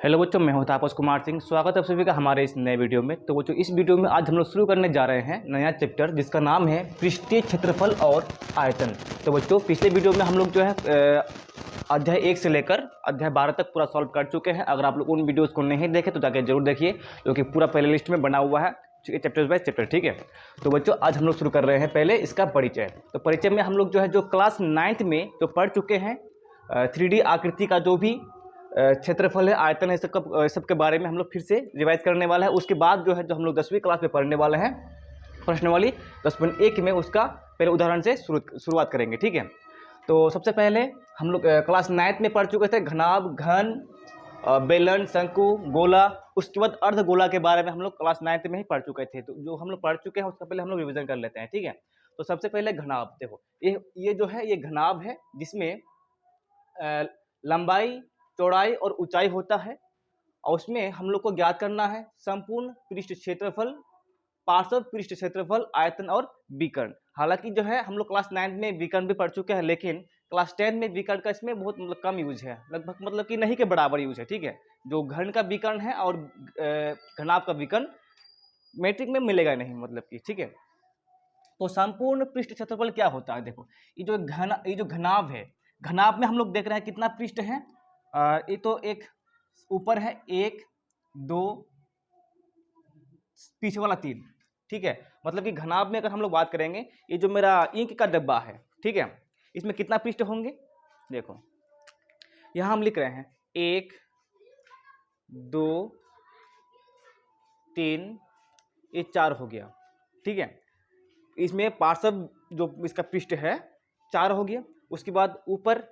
Hello बच्चों, मैं हूं तापस कुमार सिंह। स्वागत है आप सभी का हमारे इस नए वीडियो में। तो बच्चों, इस वीडियो में आज हम लोग शुरू करने जा रहे हैं नया चैप्टर जिसका नाम है पृष्ठीय क्षेत्रफल और आयतन। तो बच्चों, पिछले वीडियो में हम लोग जो है अध्याय 1 से लेकर अध्याय 12 तक पूरा सॉल्व कर चुके हैं। अगर आप लोग उन वीडियोज़ को नहीं देखे तो जाके जरूर देखिए, क्योंकि पूरा प्ले लिस्ट में बना हुआ है चैप्टर बाय चैप्टर। ठीक है, तो बच्चों आज हम लोग शुरू कर रहे हैं पहले इसका परिचय। तो परिचय में हम लोग जो है जो क्लास 9th में जो पढ़ चुके हैं 3D आकृति का जो भी क्षेत्रफल है, आयतन है, सबके बारे में हम लोग फिर से रिवाइज करने वाला है। उसके बाद जो है जो हम लोग 10वीं क्लास में पढ़ने वाले हैं प्रश्नावली 10.1 में उसका पहले उदाहरण से शुरुआत करेंगे। ठीक है, तो सबसे पहले हम लोग क्लास 9th में पढ़ चुके थे घनाभ, घन, बेलन, शंकु, गोला। उसके बाद अर्धगोला के बारे में हम लोग क्लास 9th में ही पढ़ चुके थे। तो जो हम लोग पढ़ चुके हैं उसका पहले हम लोग रिविजन कर लेते हैं। ठीक है, तो सबसे पहले घनाभ देखो, ये जो है ये घनाभ है जिसमें लंबाई, चौड़ाई और ऊंचाई होता है, और उसमें हम लोग को ज्ञात करना है संपूर्ण पृष्ठ क्षेत्रफल, पार्श्व पृष्ठ क्षेत्रफल, आयतन और विकर्ण। हालांकि जो है हम लोग क्लास 9 में विकर्ण भी पढ़ चुके हैं, लेकिन क्लास 10 में विकर्ण का इसमें बहुत कम यूज है, लगभग मतलब कि नहीं के बराबर यूज है। ठीक है, जो घन का विकर्ण है और घनाभ का विकर्ण मैट्रिक में मिलेगा नहीं, मतलब कि ठीक है। तो संपूर्ण पृष्ठ क्षेत्रफल क्या होता है? देखो, ये जो घनाभ है, घनाभ में हम लोग देख रहे हैं कितना पृष्ठ है। ये तो एक ऊपर है 1 2, पीछे वाला 3। ठीक है, मतलब कि घनाभ में अगर हम लोग बात करेंगे, ये जो मेरा इंक का डब्बा है, ठीक है, इसमें कितना पृष्ठ होंगे? देखो यहां हम लिख रहे हैं 1 2 3, ये 4 हो गया। ठीक है, इसमें पार्श्व जो इसका पृष्ठ है 4 हो गया। उसके बाद ऊपर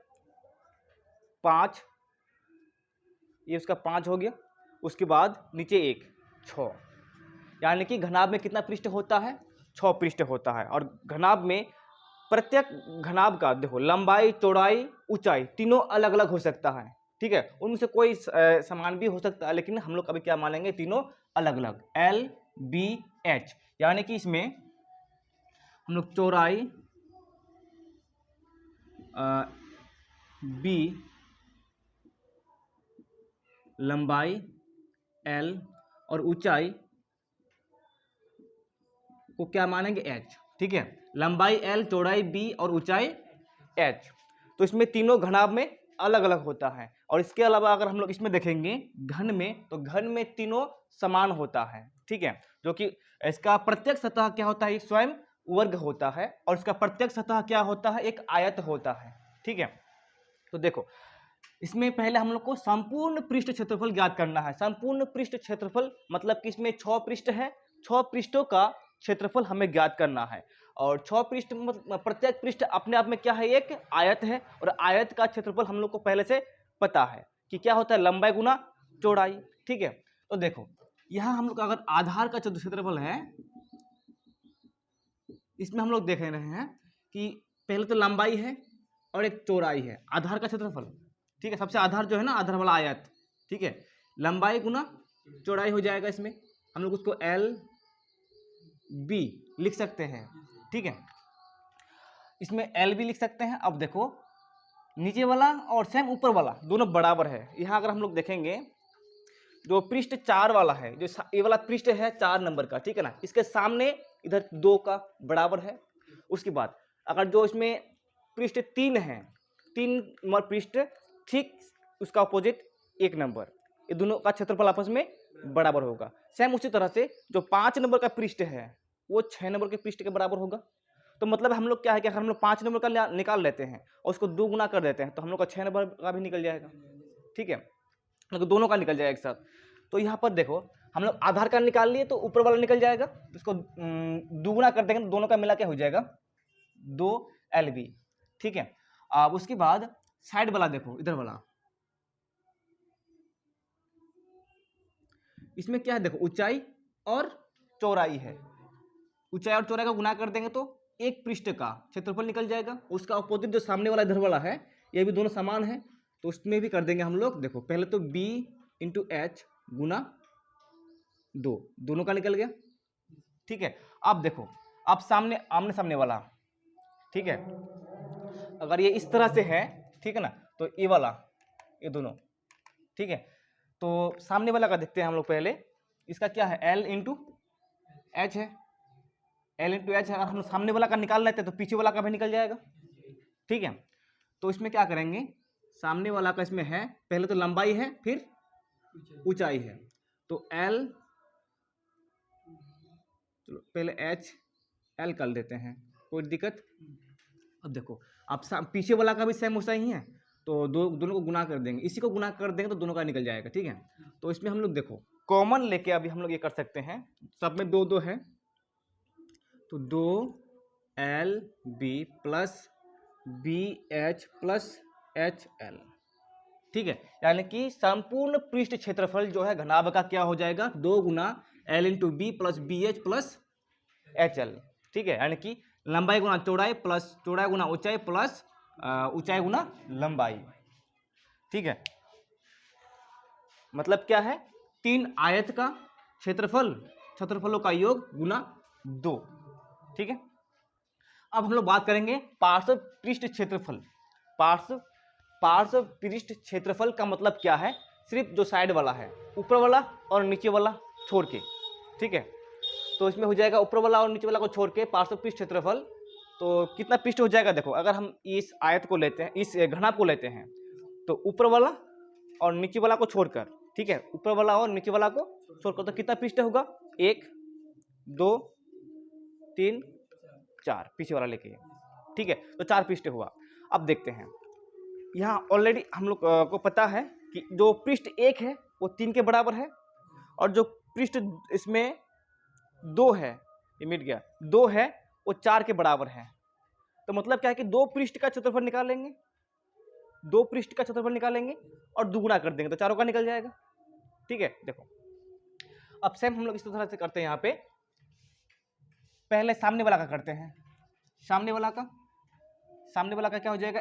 5, ये उसका 5 हो गया। उसके बाद नीचे 1, 6, यानी कि घनाभ में कितना पृष्ठ होता है? 6 पृष्ठ होता है। और घनाभ में प्रत्येक घनाभ का देखो लंबाई, चौड़ाई, ऊंचाई तीनों अलग अलग हो सकता है। ठीक है, उनमें से कोई समान भी हो सकता है, लेकिन हम लोग अभी क्या मानेंगे? तीनों अलग अलग, L B H, यानी कि इसमें हम लोग चौड़ाई B, लंबाई L और ऊंचाई को क्या मानेंगे? H। ठीक है, लंबाई L, चौड़ाई B और ऊंचाई H। तो इसमें तीनों घनाभ में अलग अलग होता है। और इसके अलावा अगर हम लोग इसमें देखेंगे घन में, तो घन में तीनों समान होता है। ठीक है, जो कि इसका प्रत्येक सतह क्या होता है? स्वयं वर्ग होता है, और इसका प्रत्येक सतह क्या होता है? एक आयत होता है। ठीक है, तो देखो इसमें पहले हम लोग को संपूर्ण पृष्ठ क्षेत्रफल ज्ञात करना है। संपूर्ण पृष्ठ क्षेत्रफल मतलब कि इसमें 6 पृष्ठ है, 6 पृष्ठों का क्षेत्रफल हमें ज्ञात करना है। और 6 पृष्ठ प्रत्येक पृष्ठ अपने आप में क्या है? एक आयत है, और आयत का क्षेत्रफल हम लोग को पहले से पता है कि क्या होता है? लंबाई गुना चौड़ाई। ठीक है, तो देखो यहां हम लोग अगर आधार का क्षेत्रफल है, इसमें हम लोग देख रहे हैं कि पहले तो लंबाई है और एक चौड़ाई है, आधार का क्षेत्रफल। ठीक है, सबसे आधार जो है ना, आधार वाला आयत। ठीक है, लंबाई गुना चौड़ाई हो जाएगा। इसमें हम लोग उसको L B लिख सकते हैं। ठीक है, इसमें L भी लिख सकते हैं। अब देखो नीचे वाला और सेम ऊपर वाला दोनों बराबर है। यहाँ अगर हम लोग देखेंगे जो पृष्ठ 4 वाला है, जो ये वाला पृष्ठ है 4 नंबर का, ठीक है ना, इसके सामने इधर 2 का बराबर है। उसके बाद अगर जो इसमें पृष्ठ 3 है, 3 नंबर पृष्ठ, ठीक उसका अपोजिट 1 नंबर, ये दोनों का क्षेत्रफल आपस में बराबर होगा। सेम उसी तरह से जो 5 नंबर का पृष्ठ है वो 6 नंबर के पृष्ठ के बराबर होगा। तो मतलब हम लोग क्या है कि अगर हम लोग 5 नंबर का निकाल लेते हैं और उसको 2 गुना कर देते हैं, तो हम लोग का 6 नंबर का भी निकल जाएगा। ठीक है, तो दोनों का निकल जाएगा एक साथ। तो यहाँ पर देखो हम लोग आधार का निकाल लिए तो ऊपर वाला निकल जाएगा, इसको दुगुना कर देंगे तो दोनों का मिला क्या हो जाएगा? 2 LB। ठीक है, अब उसके बाद साइड वाला देखो, इधर वाला, इसमें क्या है? देखो ऊंचाई और चौड़ाई है, ऊंचाई और चौड़ाई का गुना कर देंगे तो एक पृष्ठ का क्षेत्रफल निकल जाएगा। उसका अपोजिट जो सामने वाला इधर वाला है, ये भी दोनों समान है, तो उसमें भी कर देंगे हम लोग। देखो पहले तो B इंटू H गुना 2, दोनों का निकल गया। ठीक है, अब देखो अब सामने आमने सामने वाला, ठीक है, अगर ये इस तरह से है, ठीक है ना, तो ये वाला, ये दोनों, ठीक है, तो सामने वाला का देखते हैं हम लोग पहले। इसका क्या है, L इंटू एच है, L इंटू एच है। अगर हम लोग सामने वाला का निकाल लेते हैं तो पीछे वाला का भी निकल जाएगा, ठीक है। तो इसमें क्या करेंगे, सामने वाला का इसमें है, पहले तो लंबाई है फिर ऊंचाई है, तो L, चलो पहले H L कर देते हैं, कोई दिक्कत। अब देखो, अब पीछे वाला का भी सेम वैसा ही है, तो दोनों को गुना कर देंगे, इसी को गुना कर देंगे तो दोनों का निकल जाएगा, ठीक है। तो इसमें हम लोग देखो कॉमन लेके अभी हम लोग ये कर सकते हैं, सब में 2 2 है, तो 2LB plus BH plus HL, ठीक है। यानी कि संपूर्ण पृष्ठ क्षेत्रफल जो है घनाभ का क्या हो जाएगा, 2 गुना L into B plus BH plus HL, ठीक है। यानी कि लंबाई गुना चौड़ाई प्लस चौड़ाई गुना ऊंचाई प्लस ऊंचाई गुना लंबाई, ठीक है। मतलब क्या है, 3 आयत का क्षेत्रफलों का योग गुना 2, ठीक है। अब हम लोग बात करेंगे पार्श्व पृष्ठ क्षेत्रफल। पार्श्व पृष्ठ क्षेत्रफल का मतलब क्या है, सिर्फ जो साइड वाला है, ऊपर वाला और नीचे वाला छोड़ के, ठीक है। तो इसमें हो जाएगा ऊपर वाला और नीचे वाला को छोड़ के पार्श्व पृष्ठ क्षेत्रफल। तो कितना पृष्ठ हो जाएगा, देखो अगर हम इस आयत को लेते हैं, इस घनाभ को लेते हैं, तो ऊपर वाला और नीचे वाला को छोड़कर, ठीक है, ऊपर वाला और नीचे वाला को छोड़कर तो कितना पृष्ठ होगा, 1 2 3 4, पीछे वाला लेके, ठीक है। तो 4 पृष्ठ हुआ। अब देखते हैं, यहाँ ऑलरेडी हम लोग को पता है कि जो पृष्ठ 1 है वो 3 के बराबर है, और जो पृष्ठ इसमें 2 है, ये मिट गया, 2 है वो 4 के बराबर है। तो मतलब क्या है कि 2 पृष्ठ का क्षेत्रफल निकालेंगे, 2 पृष्ठ का क्षेत्रफल निकालेंगे और दुगुना कर देंगे तो चारों का निकल जाएगा, ठीक है। देखो अब सेम हम लोग इस तरह से करते हैं, यहाँ पे पहले सामने वाला का करते हैं। सामने वाला का क्या हो जाएगा,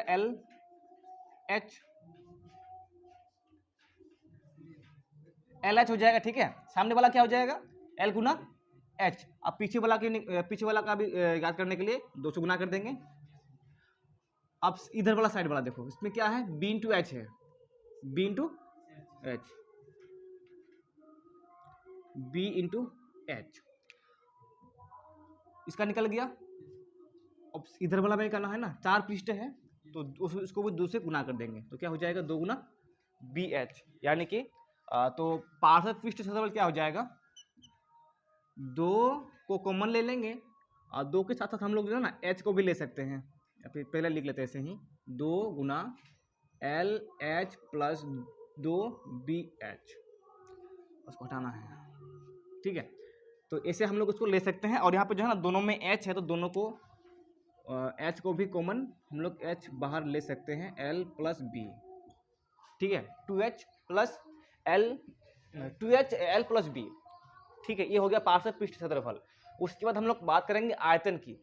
LH हो जाएगा, ठीक है। सामने वाला क्या हो जाएगा, L गुना H। अब पीछे वाला का भी याद करने के लिए 2 से गुना कर देंगे। अब इधर वाला साइड वाला देखो, इसमें क्या है, B इंटू एच है, B इंटू एच, इसका निकल गया। अब इधर वाला में करना है ना, 4 पृष्ठ है तो उसको भी 2 से गुना कर देंगे, तो क्या हो जाएगा, 2 गुना BH। यानी कि तो पार्श्व पृष्ठ क्षेत्रफल क्या हो जाएगा, 2 को कॉमन ले लेंगे और 2 के साथ साथ हम लोग जो है ना H को भी ले सकते हैं, या फिर पहले लिख लेते हैं ऐसे ही, 2 गुना LH प्लस 2 BH, उसको हटाना है, ठीक है। तो ऐसे हम लोग उसको ले सकते हैं। और यहाँ पे जो है ना दोनों में H है तो दोनों को H को भी कॉमन हम लोग H बाहर ले सकते हैं, L प्लस B, ठीक है, 2H L प्लस B, ठीक है। ये हो गया पार्श्व पृष्ठ क्षेत्रफल। उसके बाद हम लोग बात करेंगे आयतन की,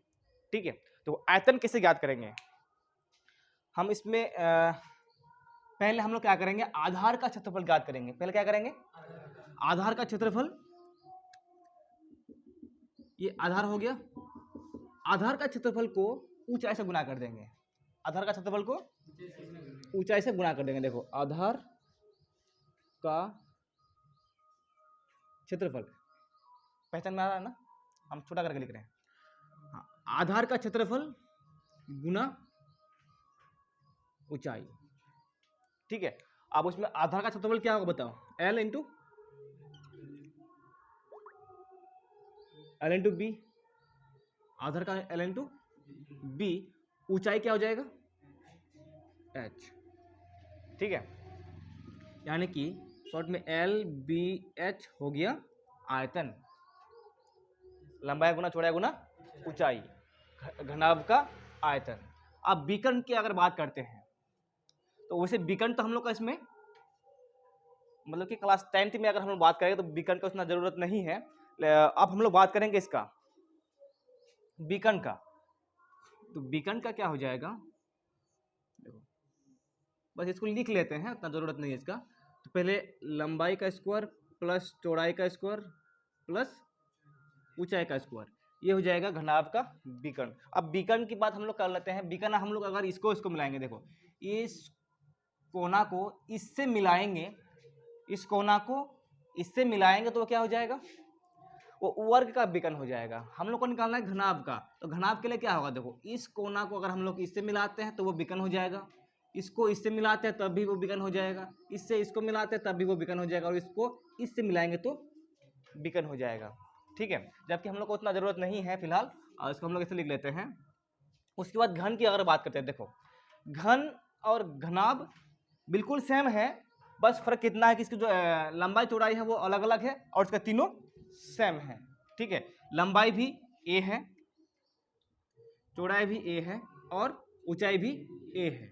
ठीक है। तो आयतन कैसे ज्ञात करेंगे, हम इसमें पहले हम लोग क्या करेंगे, आधार का क्षेत्रफल ज्ञात करेंगे। पहले क्या करेंगे, आधार का क्षेत्रफल, ये आधार हो गया, आधार का क्षेत्रफल को ऊंचाई से गुना कर देंगे, आधार का क्षेत्रफल को ऊंचाई से गुना कर देंगे। देखो आधार का क्षेत्रफल पहचान में आ रहा है ना, हम छोटा करके लिख रहे हैं, हाँ, आधार का क्षेत्रफल गुना ऊंचाई, ठीक है। अब उसमें आधार का क्षेत्रफल क्या होगा बताओ, L इंटू बी, आधार का L इंटू बी, ऊंचाई क्या हो जाएगा H, ठीक है। यानी कि शॉर्ट में LBH हो गया आयतन, लंबाई गुना चौड़ाई गुना ऊंचाई, घनाभ का आयतन। अब विकर्ण की अगर बात करते हैं तो वैसे विकर्ण तो हम लोग का इसमें मतलब कि क्लास 10th में अगर हम लोग बात करें तो विकर्ण का उतना जरूरत नहीं है। अब हम लोग बात करेंगे इसका विकर्ण का, तो विकर्ण का क्या हो जाएगा, देखो बस इसको लिख लेते हैं, उतना जरूरत नहीं है इसका। तो पहले लंबाई का स्क्वायर प्लस चौड़ाई का स्क्वायर प्लस ऊंचाई का स्क्वायर, ये हो जाएगा घनाभ का विकर्ण। अब विकर्ण की बात हम लोग कर लेते हैं। विकर्ण हम लोग अगर इसको मिलाएंगे, देखो इस कोना को इससे मिलाएंगे, इस कोना को इससे मिलाएंगे तो क्या हो जाएगा, वो वर्ग का विकर्ण हो जाएगा। हम लोग को निकालना है घनाभ का, तो घनाभ के लिए क्या होगा, देखो इस कोना को अगर हम लोग इससे मिलाते हैं तो वो विकर्ण हो जाएगा, इसको इससे मिलाते हैं तब भी वो विकर्ण हो जाएगा, इससे इसको मिलाते हैं तब भी वो विकर्ण हो जाएगा, और इसको इससे मिलाएंगे तो विकर्ण हो जाएगा। ठीक है, जबकि हम लोग को उतना जरूरत नहीं है फिलहाल, और इसको हम लोग ऐसे लिख लेते हैं। उसके बाद घन की अगर बात करते हैं, देखो घन और घनाभ बिल्कुल सेम है, बस फर्क कितना है कि इसकी जो लंबाई चौड़ाई है वो अलग अलग है, और इसका तीनों सेम है। ठीक है, लंबाई भी a है, चौड़ाई भी a है, और ऊंचाई भी a है।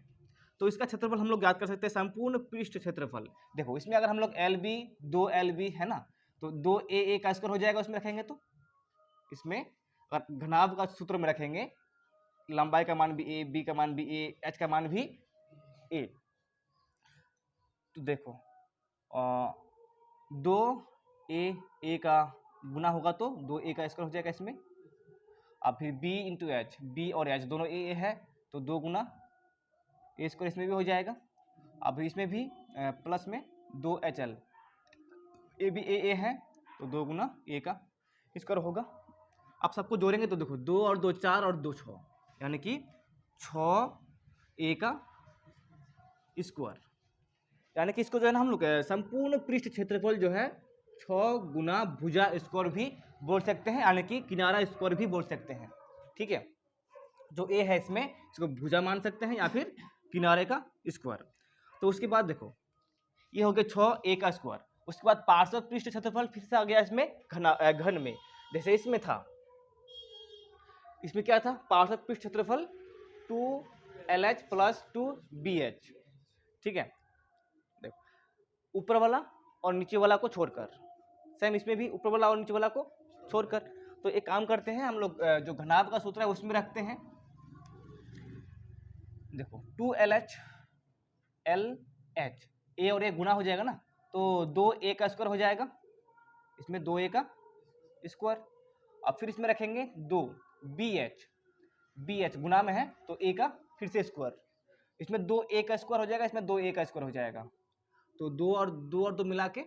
तो इसका क्षेत्रफल हम लोग याद कर सकते हैं, संपूर्ण पृष्ठ क्षेत्रफल। देखो इसमें अगर हम लोग LB 2LB है ना, तो 2AA का स्क्वायर हो जाएगा, उसमें रखेंगे तो इसमें अगर घनाभ का सूत्र में रखेंगे, लंबाई का मान भी a, b का मान भी a, h का मान भी a। तो देखो 2a का गुना होगा तो 2a का स्क्वायर हो जाएगा इसमें, अब फिर b इंटू एच, b और h दोनों a है तो 2 गुना a स्क्वायर इसमें भी हो जाएगा। अब इसमें भी प्लस में 2HL, a भी a है तो 2 गुना a का स्क्वायर होगा। आप सबको जोड़ेंगे तो देखो 2 और 2 4 और 2 6, यानी कि 6a का स्क्वायर, यानी कि इसको जो है ना हम लोग संपूर्ण पृष्ठ क्षेत्रफल जो है 6 गुना भुजा स्क्वायर भी बोल सकते हैं, यानी कि किनारा स्क्वायर भी बोल सकते हैं। ठीक है, जो a है इसमें इसको भुजा मान सकते हैं या फिर किनारे का स्क्वायर। तो उसके बाद देखो ये हो गया 6a का स्क्वायर। उसके बाद पार्श्व पृष्ठ क्षेत्रफल फिर से आ गया इसमें घन में, जैसे इसमें था, इसमें क्या था, पार्श्व पृष्ठ क्षेत्रफल 2LH प्लस 2BH। ठीक है, देखो ऊपर वाला और नीचे वाला को छोड़कर, सेम इसमें भी ऊपर वाला और नीचे वाला को छोड़कर। तो एक काम करते हैं हम लोग, जो घनाभ का सूत्र है उसमें रखते हैं। देखो 2LH LH, a और a गुना हो जाएगा ना, तो 2a का स्क्वायर हो जाएगा, इसमें 2a का स्क्वायर। अब फिर इसमें रखेंगे 2BH, BH गुना में है तो a का फिर से स्क्वायर, इसमें 2a का स्क्वायर हो जाएगा, इसमें 2a का स्क्वायर हो जाएगा, तो 2 और 2 मिला के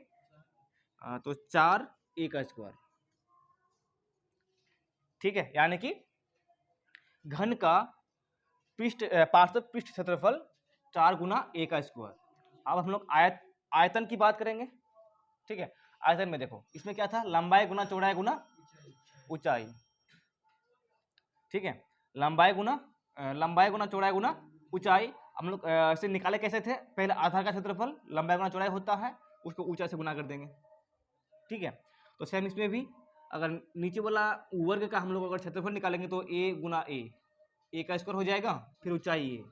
तो 4a का स्क्वायर। ठीक है, यानी कि घन का पार्श्व पृष्ठ क्षेत्रफल 4 गुना a का स्क्वायर। अब हम लोग आयतन की बात करेंगे। ठीक है, आयतन में देखो इसमें क्या था, लंबाई गुना चौड़ाई गुना ऊंचाई। ठीक है, लंबाई गुना चौड़ाई गुना ऊंचाई। हम लोग ऐसे निकाले कैसे थे, पहले आधार का क्षेत्रफल लंबाई गुना चौड़ाई होता है, उसको ऊंचाई से गुना कर देंगे। ठीक है, तो सेम इसमें भी अगर नीचे वाला वर्ग का हम लोग अगर क्षेत्रफल निकालेंगे तो a गुना a का स्क्वायर हो जाएगा, फिर ऊंचाई a,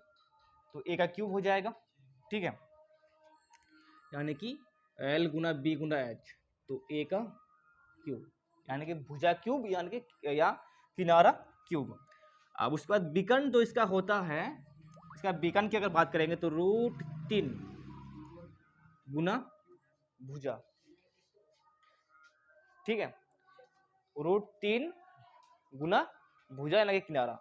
तो a का क्यूब हो जाएगा। ठीक है, यानी कि l गुना b गुना h, तो a का क्यूब, यानी कि भुजा क्यूब, यानी कि या किनारा क्यूब। अब उसके बाद विकर्ण तो इसका होता है, इसका विकर्ण की अगर बात करेंगे तो √3 गुना भुजा। ठीक है, √3 गुना भुजा यानी कि किनारा।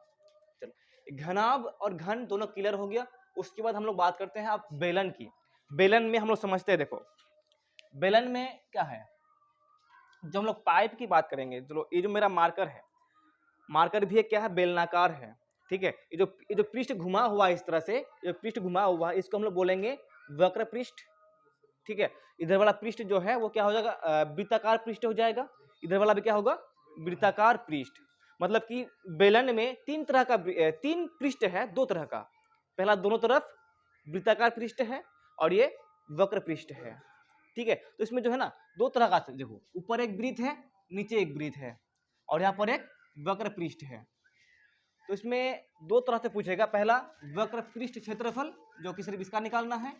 चलो घनाभ और घन दोनों क्लियर हो गया। उसके बाद हम लोग बात करते हैं आप बेलन की। बेलन में हम लोग समझते हैं, देखो बेलन में क्या है, जब हम लोग पाइप की बात करेंगे, चलो ये जो मेरा मार्कर है, मार्कर भी एक क्या है, बेलनाकार है। ठीक है, ये जो पृष्ठ घुमा हुआ है, इस तरह से ये पृष्ठ घुमा हुआ है, इसको हम लोग बोलेंगे वक्र पृष्ठ। ठीक है, इधर वाला पृष्ठ जो है वो क्या हो जाएगा, वृत्ताकार पृष्ठ हो जाएगा, इधर वाला भी क्या होगा, वृत्ताकार पृष्ठ। मतलब कि बेलन में तीन पृष्ठ है, दो तरह का, पहला दोनों तरफ वृत्ताकार पृष्ठ है और ये वक्र पृष्ठ है। ठीक है, तो इसमें जो है ना दो तरह का, देखो ऊपर एक वृत्त है, नीचे एक वृत्त है, और यहाँ पर एक वक्र पृष्ठ है। तो इसमें दो तरह से पूछेगा, पहला वक्र पृष्ठ क्षेत्रफल जो कि सिर्फ इसका निकालना है,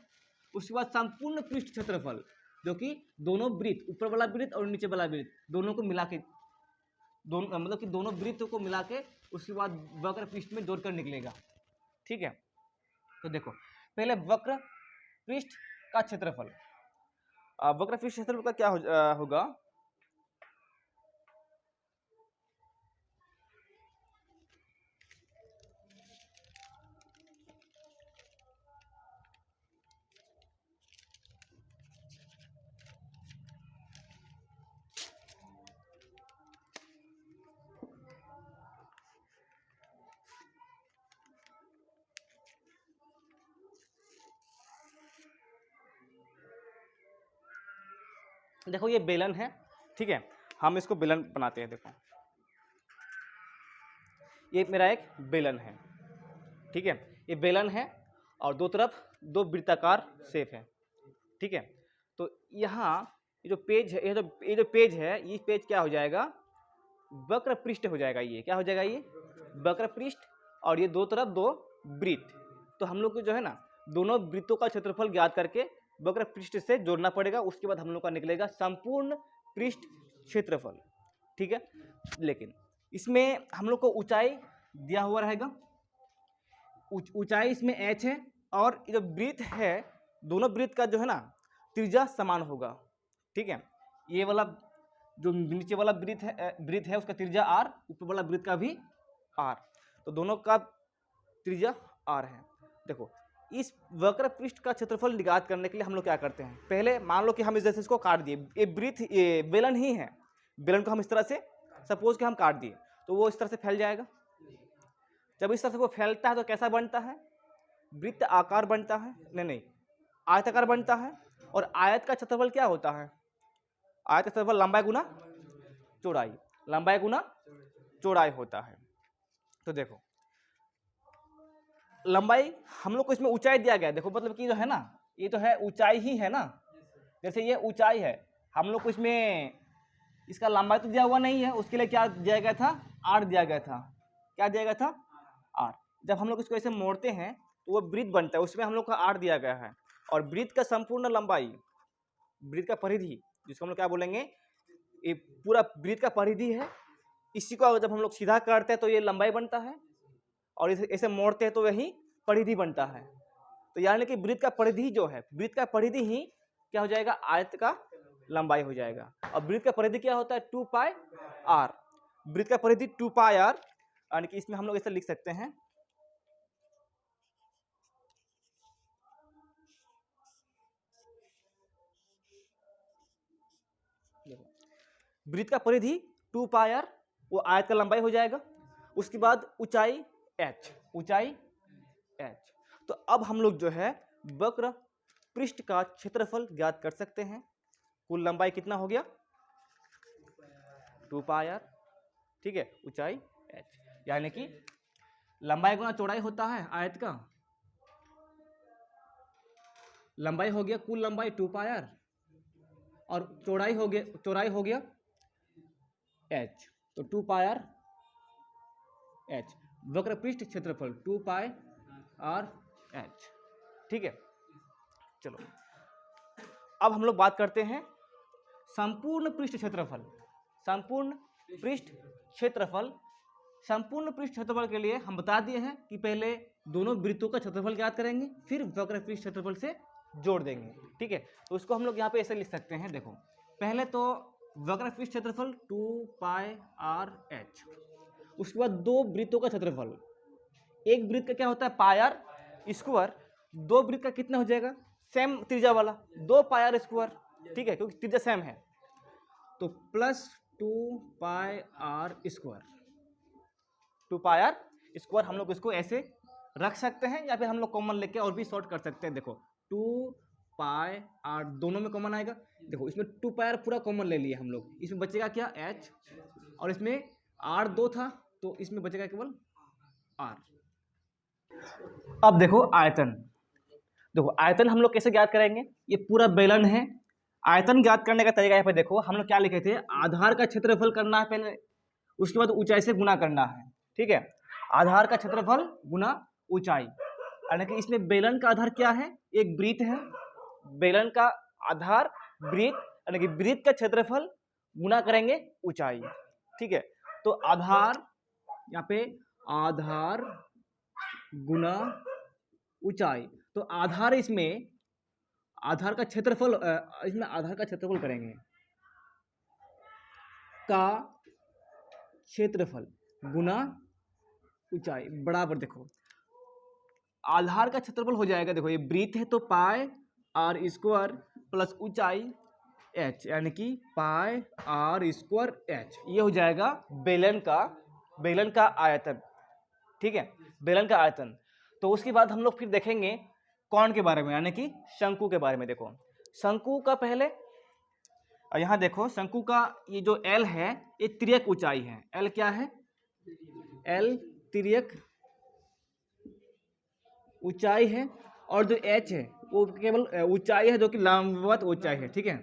उसके बाद संपूर्ण पृष्ठ क्षेत्रफल जो कि दोनों वृत्त, ऊपर वाला वृत्त और नीचे वाला वृत्त दोनों को मिला के, दोनों मतलब कि दोनों वृत्त को मिला के उसके बाद वक्र पृष्ठ में जोड़कर निकलेगा। ठीक है, तो देखो पहले वक्र पृष्ठ का क्षेत्रफल, वक्र पृष्ठ क्षेत्रफल का क्या होगा, देखो ये बेलन है, ठीक है, हम इसको बेलन बनाते हैं। देखो ये मेरा एक बेलन है, ठीक है, ये बेलन है और दो तरफ दो वृत्ताकार शेप है, ठीक है। तो यहाँ ये जो पेज है, ये जो पेज है, ये पेज क्या हो जाएगा, वक्र पृष्ठ हो जाएगा। ये क्या हो जाएगा, ये वक्र पृष्ठ, और ये दो तरफ दो वृत्त। तो हम लोग को जो है ना दोनों वृत्तों का क्षेत्रफल ज्ञात करके वक्र पृष्ठ से जोड़ना पड़ेगा, उसके बाद हम लोग का निकलेगा संपूर्ण पृष्ठ क्षेत्रफल, ठीक है। लेकिन इसमें हम लोग को ऊंचाई दिया हुआ रहेगा, ऊंचाई इसमें h है, और ये जो वृत्त है दोनों वृत्त का जो है ना त्रिज्या समान होगा, ठीक है। ये वाला जो नीचे वाला वृत्त है उसका त्रिज्या r, ऊपर वाला वृत्त का भी r, तो दोनों का त्रिज्या r है। देखो इस वक्र पृष्ठ का क्षेत्रफल ज्ञात करने के लिए हम लोग क्या करते हैं, पहले मान लो कि हम इस जैसे इसको काट दिए, ये वृत्त ये बेलन ही है, बेलन को हम इस तरह से सपोज कि हम काट दिए, तो वो इस तरह से फैल जाएगा। जब इस तरह से वो फैलता है तो कैसा बनता है, वृत्त आकार बनता है, नहीं आयताकार बनता है। और आयत का क्षेत्रफल क्या होता है, आयत का क्षेत्रफल लंबाई गुना चौड़ाई, लंबाई गुना चौड़ाई होता है। तो देखो लंबाई हम लोग को इसमें ऊंचाई दिया गया है, देखो मतलब कि जो है ना ये तो है ऊंचाई ही है ना, जैसे ये ऊंचाई है, हम लोग को इसमें इसका लंबाई तो दिया हुआ नहीं है, उसके लिए क्या दिया गया था, r दिया गया था। क्या दिया गया था, r। जब हम लोग इसको ऐसे मोड़ते हैं तो वो वृत्त बनता है, उसमें हम लोग का r दिया गया है। और वृत्त का संपूर्ण लंबाई, वृत्त का परिधि जिसको हम लोग क्या बोलेंगे, ये पूरा वृत्त का परिधि है, इसी को जब हम लोग सीधा करते हैं तो ये लंबाई बनता है, और इसे ऐसे मोड़ते हैं तो यही परिधि बनता है। तो यानी कि वृत्त का परिधि जो है, वृत्त का परिधि ही क्या हो जाएगा, आयत का लंबाई हो जाएगा। और वृत्त का परिधि क्या होता है, 2 पाई r, वृत्त का परिधि 2 पाई r, यानी कि इसमें हम लोग ऐसे लिख सकते हैं, वृत्त का परिधि 2 पाई r, वो आयत का लंबाई हो जाएगा। उसके बाद ऊंचाई h, ऊंचाई h। तो अब हम लोग जो है वक्र पृष्ठ का क्षेत्रफल ज्ञात कर सकते हैं। कुल लंबाई कितना हो गया, 2 पाई r, ठीक है, ऊंचाई h, यानी कि लंबाई गुना चौड़ाई होता है आयत का, लंबाई हो गया कुल लंबाई 2 पाई r, और चौड़ाई हो गया h, तो 2 पाई r h, वक्र पृष्ठ क्षेत्रफल 2 पाई r h, ठीक है। चलो अब हम लोग बात करते हैं संपूर्ण पृष्ठ क्षेत्रफल। संपूर्ण पृष्ठ क्षेत्रफल, संपूर्ण पृष्ठ क्षेत्रफल के लिए हम बता दिए हैं कि पहले दोनों वृत्तों का क्षेत्रफल ज्ञात करेंगे, फिर वक्र पृष्ठ क्षेत्रफल से जोड़ देंगे, ठीक है। तो उसको हम लोग यहाँ पे ऐसे लिख सकते हैं, देखो पहले तो वक्र पृष्ठ क्षेत्रफल 2 पाई r h, उसके बाद दो वृत्तों का क्षेत्रफल, एक वृत्त का क्या होता है पाई r स्क्वायर, दो वृत्त का कितना हो जाएगा, सेम त्रिज्या वाला 2 पाई r स्क्वायर, ठीक है, क्योंकि त्रिज्या सेम है, तो प्लस 2 पाई r स्क्वायर, 2 पाई r स्क्वायर हम लोग इसको ऐसे रख सकते हैं, या फिर हम लोग कॉमन लेके और भी शॉर्ट कर सकते हैं। देखो 2 पाई r दोनों में कॉमन आएगा, देखो इसमें 2 पाई r पूरा कॉमन ले लिए हम लोग, इसमें बचेगा क्या h, और इसमें r 2 था तो इसमें बचेगा केवल r। अब देखो आयतन, देखो आयतन हम लोग कैसे ज्ञात करेंगे, ये पूरा बेलन है, आयतन ज्ञात करने का तरीका यहाँ पे देखो हम लोग क्या लिखे थे, आधार का क्षेत्रफल करना है पहले, उसके बाद ऊंचाई से गुना करना है, ठीक है। आधार का क्षेत्रफल गुना ऊंचाई, यानी कि इसमें बेलन का आधार क्या है, एक वृत्त है, बेलन का आधार वृत्त, यानी कि वृत्त का क्षेत्रफल गुना करेंगे ऊंचाई, ठीक है। तो आधार यहाँ पे आधार गुना ऊंचाई, तो आधार इसमें आधार का क्षेत्रफल, इसमें आधार का क्षेत्रफल करेंगे, का क्षेत्रफल गुना ऊंचाई बराबर, देखो आधार का क्षेत्रफल हो जाएगा, देखो ये वृत्त है तो पाई r स्क्वायर प्लस ऊंचाई h, यानी कि पाई r स्क्वायर h, ये हो जाएगा बेलन का आयतन, ठीक है, बेलन का आयतन। तो उसके बाद हम लोग फिर देखेंगे कौन के बारे में, यानी कि शंकु के बारे में। देखो शंकु का पहले और यहाँ देखो शंकु का ये जो एल है ये तिर्यक ऊंचाई है। एल क्या है? एल तिर्यक ऊंचाई है और जो एच है वो केवल ऊंचाई है जो कि लंबवत ऊंचाई है। ठीक है,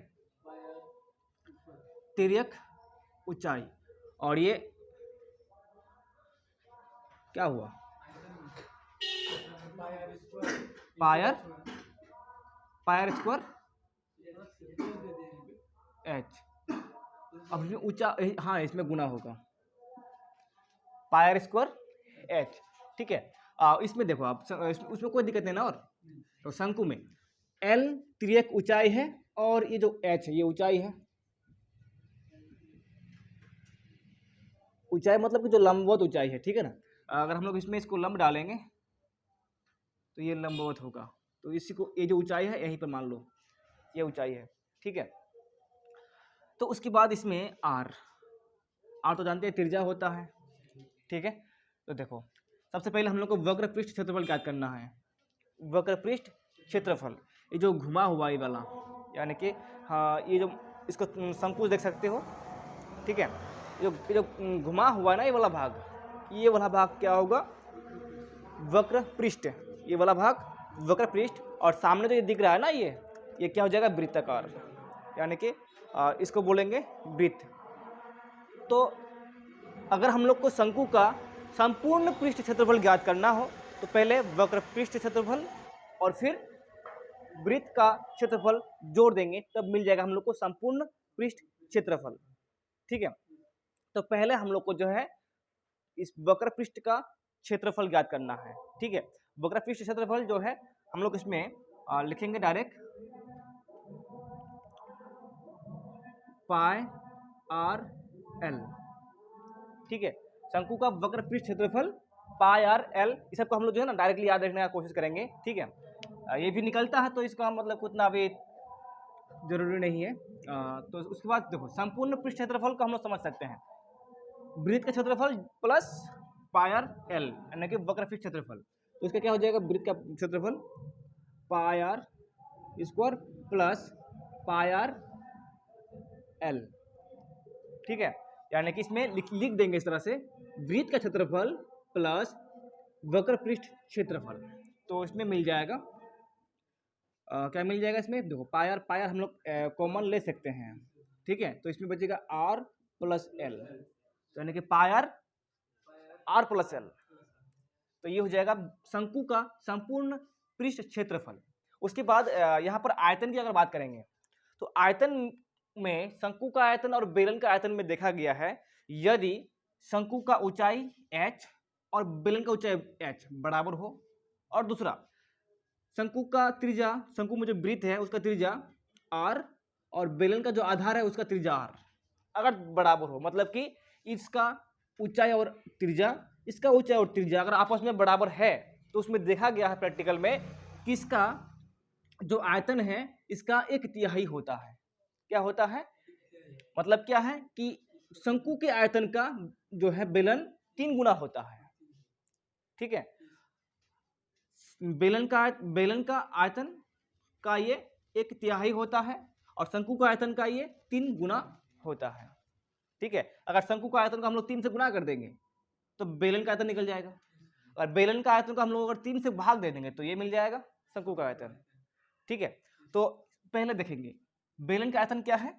तिर्यक ऊंचाई। और ये क्या हुआ? Pier square H. अब इसमें ऊंचा, हाँ इसमें गुना होगा पायर स्क्वायर एच। ठीक है, इसमें देखो आप उसमें कोई दिक्कत नहीं ना। और तो शंकु में एल तिर्यक ऊंचाई है और ये जो एच है ये ऊंचाई है। ऊंचाई मतलब कि जो लंबवत ऊंचाई है। ठीक है ना, अगर हम लोग इसमें इसको लंब डालेंगे तो ये लंबवत होगा। तो इसी को ये जो ऊंचाई है यहीं पर मान लो ये ऊंचाई है। ठीक है, तो उसके बाद इसमें आर तो जानते हैं त्रिज्या होता है। ठीक है, तो देखो सबसे पहले हम लोग को वक्र पृष्ठ क्षेत्रफल ज्ञात करना है। वक्र पृष्ठ क्षेत्रफल, ये जो घुमा हुआ ये वाला, यानी कि हाँ ये जो इसको शंकु देख सकते हो। ठीक है, ये जो घुमा हुआ है ना ये वाला भाग, ये वाला भाग क्या होगा? वक्र पृष्ठ। ये वाला भाग वक्र पृष्ठ। और सामने जो ये दिख रहा है ना ये क्या हो जाएगा? वृत्ताकार, यानी कि इसको बोलेंगे वृत्त। तो अगर हम लोग को शंकु का संपूर्ण पृष्ठ क्षेत्रफल ज्ञात करना हो तो पहले वक्र पृष्ठ क्षेत्रफल और फिर वृत्त का क्षेत्रफल जोड़ देंगे, तब मिल जाएगा हम लोग को संपूर्ण पृष्ठ क्षेत्रफल। ठीक है, तो पहले हम लोग को जो है इस वक्र पृष्ठ का क्षेत्रफल ज्ञात करना है। ठीक है, वक्र पृष्ठ क्षेत्रफल जो है हम लोग इसमें लिखेंगे डायरेक्ट पाई आर एल। ठीक है, शंकु का वक्र पृष्ठ क्षेत्रफल पाई आर एल, इस सबको हम लोग जो है ना डायरेक्टली याद रखने का कोशिश करेंगे। ठीक है, ये भी निकलता है तो इसका मतलब उतना भी जरूरी नहीं है। तो उसके बाद देखो संपूर्ण पृष्ठ क्षेत्रफल को हम लोग समझ सकते हैं वृत्त का क्षेत्रफल प्लस पाई आर एल, यानी कि वक्र पृष्ठ क्षेत्रफल। तो इसका क्या हो जाएगा? वृत्त का क्षेत्रफल pi r square plus pi r l. ठीक है, यानी कि इसमें लिख देंगे इस तरह से वृत्त का क्षेत्रफल प्लस वक्र पृष्ठ क्षेत्रफल। तो इसमें मिल जाएगा क्या मिल जाएगा? इसमें देखो पाई आर हम लोग कॉमन ले सकते हैं। ठीक है, तो इसमें बचेगा आर प्लस एल, तो यानी कि पाई आर प्लस एल। तो ये हो जाएगा शंकु का संपूर्ण पृष्ठ क्षेत्रफल। उसके बाद यहाँ पर आयतन की अगर बात करेंगे तो आयतन में शंकु का आयतन और बेलन का आयतन में देखा गया है, यदि शंकु का ऊंचाई h और बेलन का ऊंचाई h बराबर हो, और दूसरा शंकु का त्रिज्या, शंकु में जो वृत्त है उसका त्रिज्या r और बेलन का जो आधार है उसका त्रिज्या r अगर बराबर हो, मतलब कि इसका ऊंचाई और त्रिज्या, इसका ऊंचाई और त्रिज्या अगर आपस में बराबर है, तो उसमें देखा गया है प्रैक्टिकल में कि इसका जो आयतन है इसका 1/3 होता है। क्या होता है? मतलब क्या है कि शंकु के आयतन का जो है बेलन 3 गुना होता है। ठीक है, बेलन का आयतन का ये 1/3 होता है और शंकु का आयतन का ये 3 गुना होता है। ठीक है, अगर शंकु का आयतन को हम लोग 3 से गुना कर देंगे तो बेलन का आयतन निकल जाएगा, और बेलन का आयतन को हम लोग अगर 3 से भाग दे देंगे तो ये मिल जाएगा शंकु का आयतन। ठीक है, तो पहले देखेंगे बेलन का आयतन क्या है।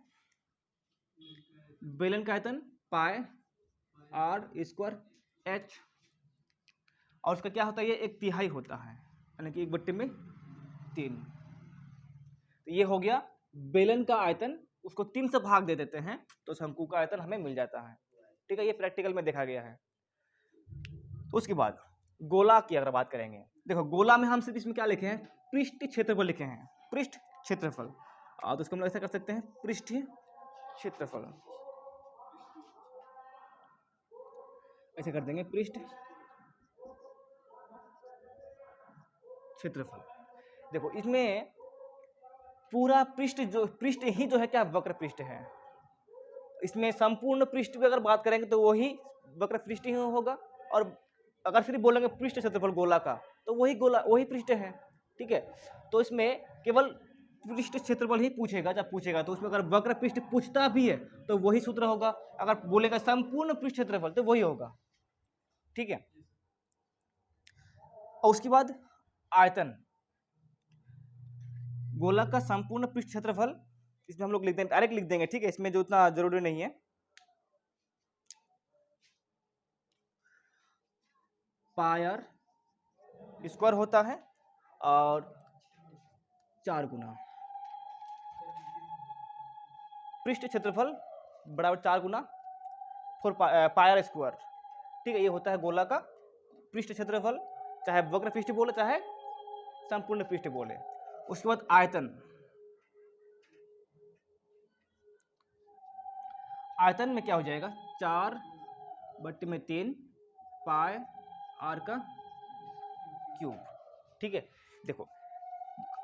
बेलन का आयतन पाई आर स्क्वायर एच, और उसका क्या होता है? ये 1/3 होता है, यानी कि 1/3। तो ये हो गया बेलन का आयतन, उसको 3 से भाग दे देते हैं तो शंकु का आयतन हमें मिल जाता है। ठीक है, ये प्रैक्टिकल में देखा गया है। तो उसके बाद गोला की अगर बात करेंगे, देखो गोला में हम सिर्फ इसमें क्या लिखे हैं? पृष्ठ क्षेत्रफल लिखे हैं, पृष्ठ क्षेत्रफल। तो उसको हम लोग ऐसा कर सकते हैं पृष्ठीय क्षेत्रफल, ऐसे कर देंगे पृष्ठ क्षेत्रफल। देखो इसमें पूरा पृष्ठ ही जो है क्या? वक्र पृष्ठ है। इसमें संपूर्ण पृष्ठ की अगर बात करेंगे तो वही वक्र पृष्ठ ही होगा, और अगर सिर्फ बोलेंगे पृष्ठ क्षेत्रफल गोला का तो वही पृष्ठ है। ठीक है, तो इसमें केवल पृष्ठ क्षेत्रफल ही पूछेगा, जब पूछेगा तो उसमें अगर वक्र पृष्ठ पूछता भी है तो वही सूत्र होगा, अगर बोलेगा संपूर्ण पृष्ठ क्षेत्रफल तो वही होगा, ठीक है। और उसके बाद आयतन, गोलक का संपूर्ण पृष्ठ क्षेत्रफल, इसमें हम लोग लिख देंगे, डायरेक्ट लिख देंगे, ठीक है, इसमें जो उतना जरूरी नहीं है। पाई आर स्क्वायर होता है और 4 गुना पृष्ठ क्षेत्रफल बराबर 4 गुना 4 पाई आर स्क्वायर, ठीक है। ये होता है गोला का पृष्ठ क्षेत्रफल, चाहे वक्र पृष्ठ बोले चाहे संपूर्ण पृष्ठ बोले। उसके बाद आयतन, आयतन में क्या हो जाएगा 4/3 पाई आर का क्यूब, ठीक है। देखो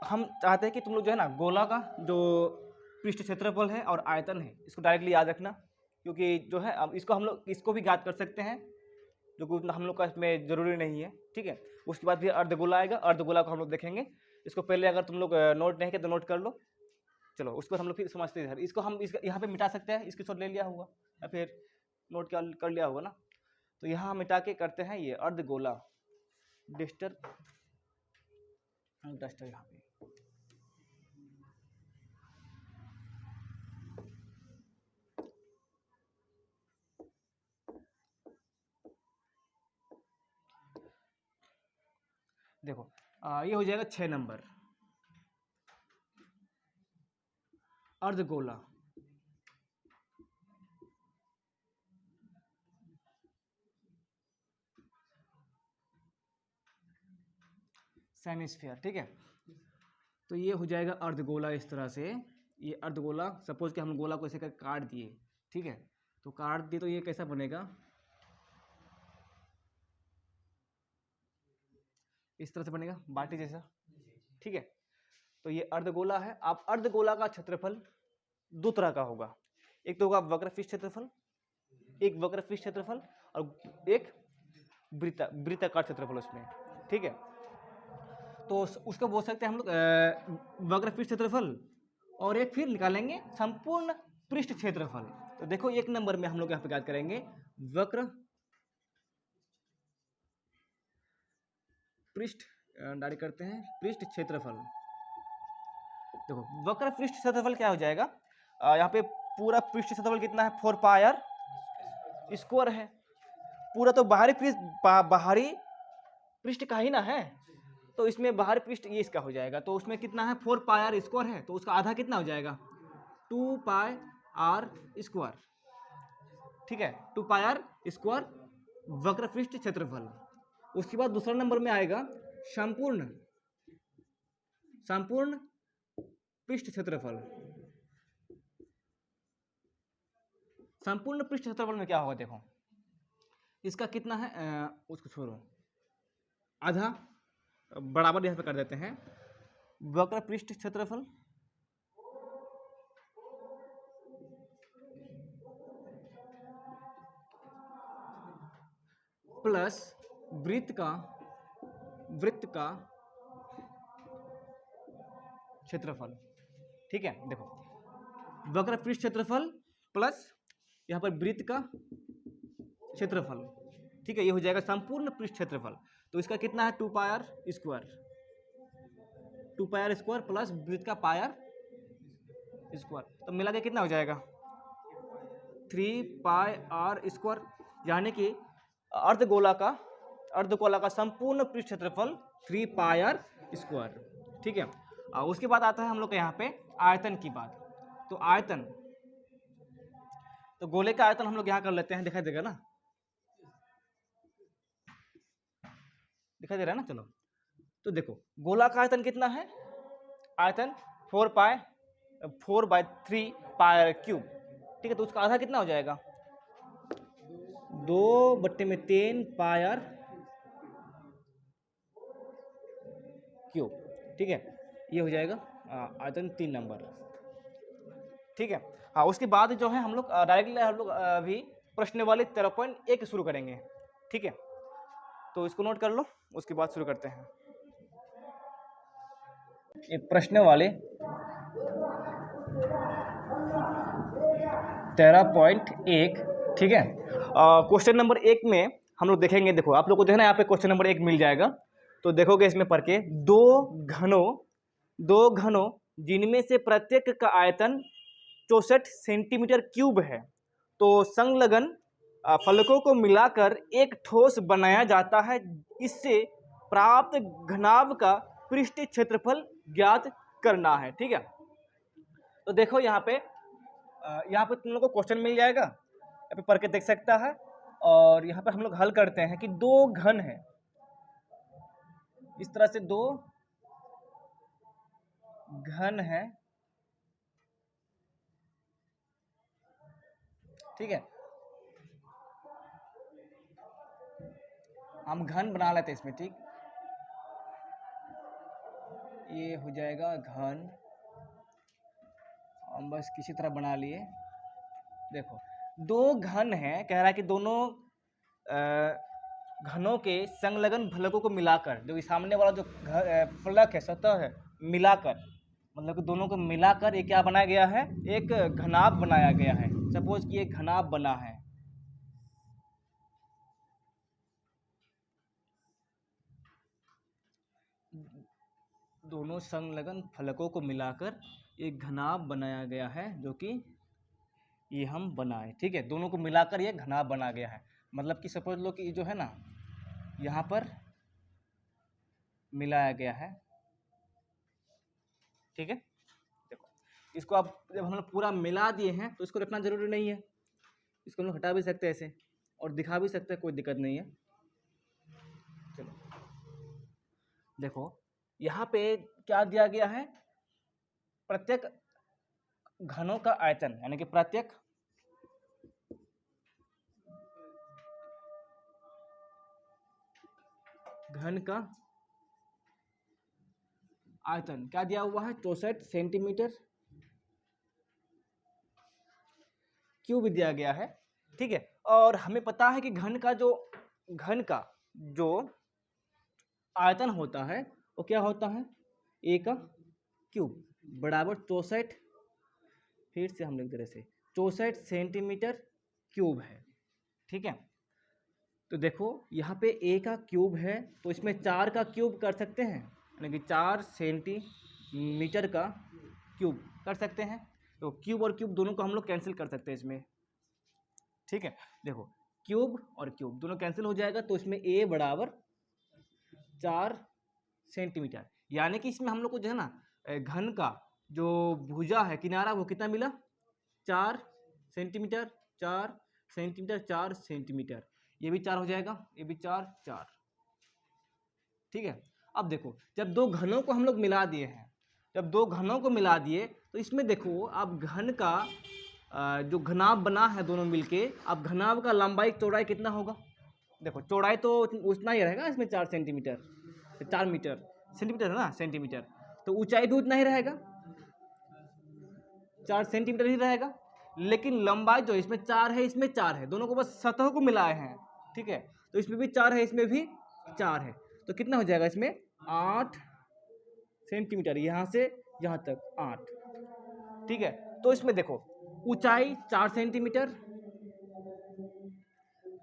हम चाहते हैं कि तुम लोग जो है ना गोला का जो पृष्ठ क्षेत्रफल है और आयतन है इसको डायरेक्टली याद रखना, क्योंकि जो है अब इसको हम लोग इसको भी ज्ञात कर सकते हैं, जो कि उतना हम लोग का इसमें जरूरी नहीं है, ठीक है। उसके बाद फिर अर्धगोला आएगा, अर्धगोला को हम लोग देखेंगे। इसको पहले अगर तुम लोग नोट नहीं किया तो नोट कर लो। चलो उसको हम लोग फिर समझते हैं। इसको हम यहाँ पे मिटा सकते हैं, इसके साथ ले लिया होगा या फिर नोट कर लिया होगा ना, तो यहाँ मिटा के करते हैं ये अर्धगोला डस्टर यहाँ पे। देखो ये हो जाएगा 6 नंबर अर्धगोला, सेमीस्फीयर, ठीक है। तो ये हो जाएगा अर्धगोला इस तरह से। ये अर्धगोला, सपोज कि हम गोला को ऐसे कर काट दिए, ठीक है, तो काट दिए तो ये कैसा बनेगा, इस तरह से बनेगा बाटी जैसा, ठीक है। तो ये अर्धगोला है। आप अर्धगोला का क्षेत्रफल दो तरह का होगा, एक तो होगा वक्र पृष्ठ क्षेत्रफल, एक वक्र पृष्ठ क्षेत्रफल और एक वृत्ताकार क्षेत्रफल उसमें, ठीक है। तो उसको बोल सकते हैं हम लोग वक्र पृष्ठ क्षेत्रफल, और एक फिर निकालेंगे संपूर्ण पृष्ठ क्षेत्रफल। तो देखो 1 नंबर में हम लोग यहाँ पे याद करेंगे वक्र पृष्ठ, डायरेक्ट करते हैं पृष्ठ क्षेत्रफल। देखो वक्र पृष्ठ क्षेत्रफल क्या हो जाएगा, यहाँ पे पूरा पृष्ठ क्षेत्रफल कितना है 4 पाई आर स्क्वायर है, पूरा तो बाहरी पृष्ठ का ही ना है, तो इसमें बाहरी पृष्ठ ये इसका हो जाएगा, तो उसमें कितना है 4 पाई आर स्क्वायर है, तो उसका आधा कितना हो जाएगा 2 पाई आर स्क्वायर, ठीक है, 2 पाई आर स्क्वायर वक्र पृष्ठ क्षेत्रफल। उसके बाद दूसरा नंबर में आएगा संपूर्ण पृष्ठ क्षेत्रफल। संपूर्ण पृष्ठ क्षेत्रफल में क्या होगा, देखो इसका कितना है, उसको छोड़ो, आधा बराबर यहाँ पे कर देते हैं वक्र पृष्ठ क्षेत्रफल प्लस वृत्त का क्षेत्रफल, ठीक है। देखो वक्र पृष्ठ क्षेत्रफल प्लस यहाँ पर वृत्त का क्षेत्रफल, ठीक है, ये हो जाएगा संपूर्ण पृष्ठ क्षेत्रफल। तो इसका कितना है 2 pi r square, 2 pi r square plus वृत्त का पाई आर स्क्वायर, तो मिला के कितना हो जाएगा 3 पाई आर स्क्वायर, यानी कि अर्धगोला का संपूर्ण पृष्ठ क्षेत्रफल 3 पाई आर स्क्वायर, ठीक है। और उसके बाद आता है हम लोग के यहाँ पे आयतन की बात। तो आयतन, तो गोले का आयतन हम लोग यहाँ कर लेते हैं, दिखाई देगा ना, दिखाई दे रहा है ना। चलो तो देखो गोला का आयतन कितना है, आयतन 4/3 पाई आर क्यूब, ठीक है, तो उसका आधा कितना हो जाएगा 2/3 पाई आर क्यूब, ठीक है, ये हो जाएगा आयतन 3 नंबर, ठीक है। हाँ उसके बाद जो है हम लोग डायरेक्टली हम लोग अभी प्रश्न वाले 13.1 शुरू करेंगे, ठीक है, तो इसको नोट कर लो, उसके बाद शुरू करते हैं। एक प्रश्न वाले 13.1, ठीक है। क्वेश्चन नंबर 1 में हम लोग देखेंगे, देखो आप लोग को जो है ना यहाँ पे क्वेश्चन नंबर 1 मिल जाएगा, तो देखोगे इसमें पढ़ के दो घनों जिनमें से प्रत्येक का आयतन 64 सेंटीमीटर क्यूब है, तो संलग्न फलकों को मिलाकर एक ठोस बनाया जाता है। इससे प्राप्त घनाभ का पृष्ठ क्षेत्रफल ज्ञात करना है, ठीक है। तो देखो यहाँ पे तुम लोग को क्वेश्चन मिल जाएगा, यहाँ पे पढ़ के देख सकता है। और यहाँ पे हम लोग हल करते हैं कि दो घन है, इस तरह से दो घन है, ठीक है। हम घन बना लेते हैं इसमें, ठीक, ये हो जाएगा घन, हम बस किसी तरह बना लिए। देखो दो घन है, कह रहा है कि दोनों घनों के संलग्न फलकों को मिलाकर, जो सामने वाला जो फलक है, सतह है, मिलाकर, मतलब कि दोनों को मिलाकर ये क्या बनाया गया है, एक घनाभ बनाया गया है। सपोज कि एक घनाभ बना है, दोनों संलग्न फलकों को मिलाकर एक घनाभ बनाया गया है, जो कि ये हम बनाए, ठीक है। दोनों को मिलाकर ये घनाभ बना गया है, मतलब कि सपोज लो कि जो है ना यहाँ पर मिलाया गया है, ठीक है। देखो इसको आप जब हम लोग पूरा मिला दिए हैं तो इसको रखना जरूरी नहीं है, इसको हम लोग हटा भी सकते हैं ऐसे और दिखा भी सकते हैं, कोई दिक्कत नहीं है। चलो देखो यहाँ पे क्या दिया गया है, प्रत्येक घनों का आयतन, यानी कि प्रत्येक घन का आयतन क्या दिया हुआ है, 64 सेंटीमीटर क्यूब दिया गया है, ठीक है। और हमें पता है कि घन का जो आयतन होता है वो क्या होता है, ए का क्यूब बराबर 64, फिर से हम लिख दे रहे से 64 सेंटीमीटर क्यूब है, ठीक है। तो देखो यहाँ पे ए का क्यूब है, तो इसमें 4 का क्यूब कर सकते हैं, यानी कि 4 सेंटीमीटर का क्यूब कर सकते हैं। तो क्यूब और क्यूब दोनों को हम लोग कैंसिल कर सकते हैं इसमें, ठीक है। देखो क्यूब और क्यूब दोनों कैंसिल हो जाएगा, तो इसमें ए बराबर 4 सेंटीमीटर, यानी कि इसमें हम लोग को जो है ना घन का जो भुजा है, किनारा, वो कितना मिला, 4 सेंटीमीटर, 4 सेंटीमीटर, 4 सेंटीमीटर, ये भी 4 हो जाएगा, ये भी 4 4, ठीक है। अब देखो जब दो घनों को हम लोग मिला दिए हैं, जब दो घनों को मिला दिए तो इसमें देखो अब घन का जो घनाभ बना है दोनों मिलके, अब घनाभ का लंबाई चौड़ाई कितना होगा, देखो चौड़ाई तो उतना ही रहेगा, इसमें 4 सेंटीमीटर, 4 मीटर, सेंटीमीटर है ना, सेंटीमीटर, तो ऊंचाई भी उतना ही रहेगा, 4 सेंटीमीटर ही रहेगा। लेकिन लंबाई जो इसमें 4 है, इसमें 4 है, दोनों को बस सतह को मिलाए हैं, ठीक है। तो इसमें भी 4 है, इसमें भी 4 है, तो कितना हो जाएगा इसमें 8 सेंटीमीटर, यहाँ से यहाँ तक 8, ठीक है। तो इसमें देखो ऊंचाई 4 सेंटीमीटर,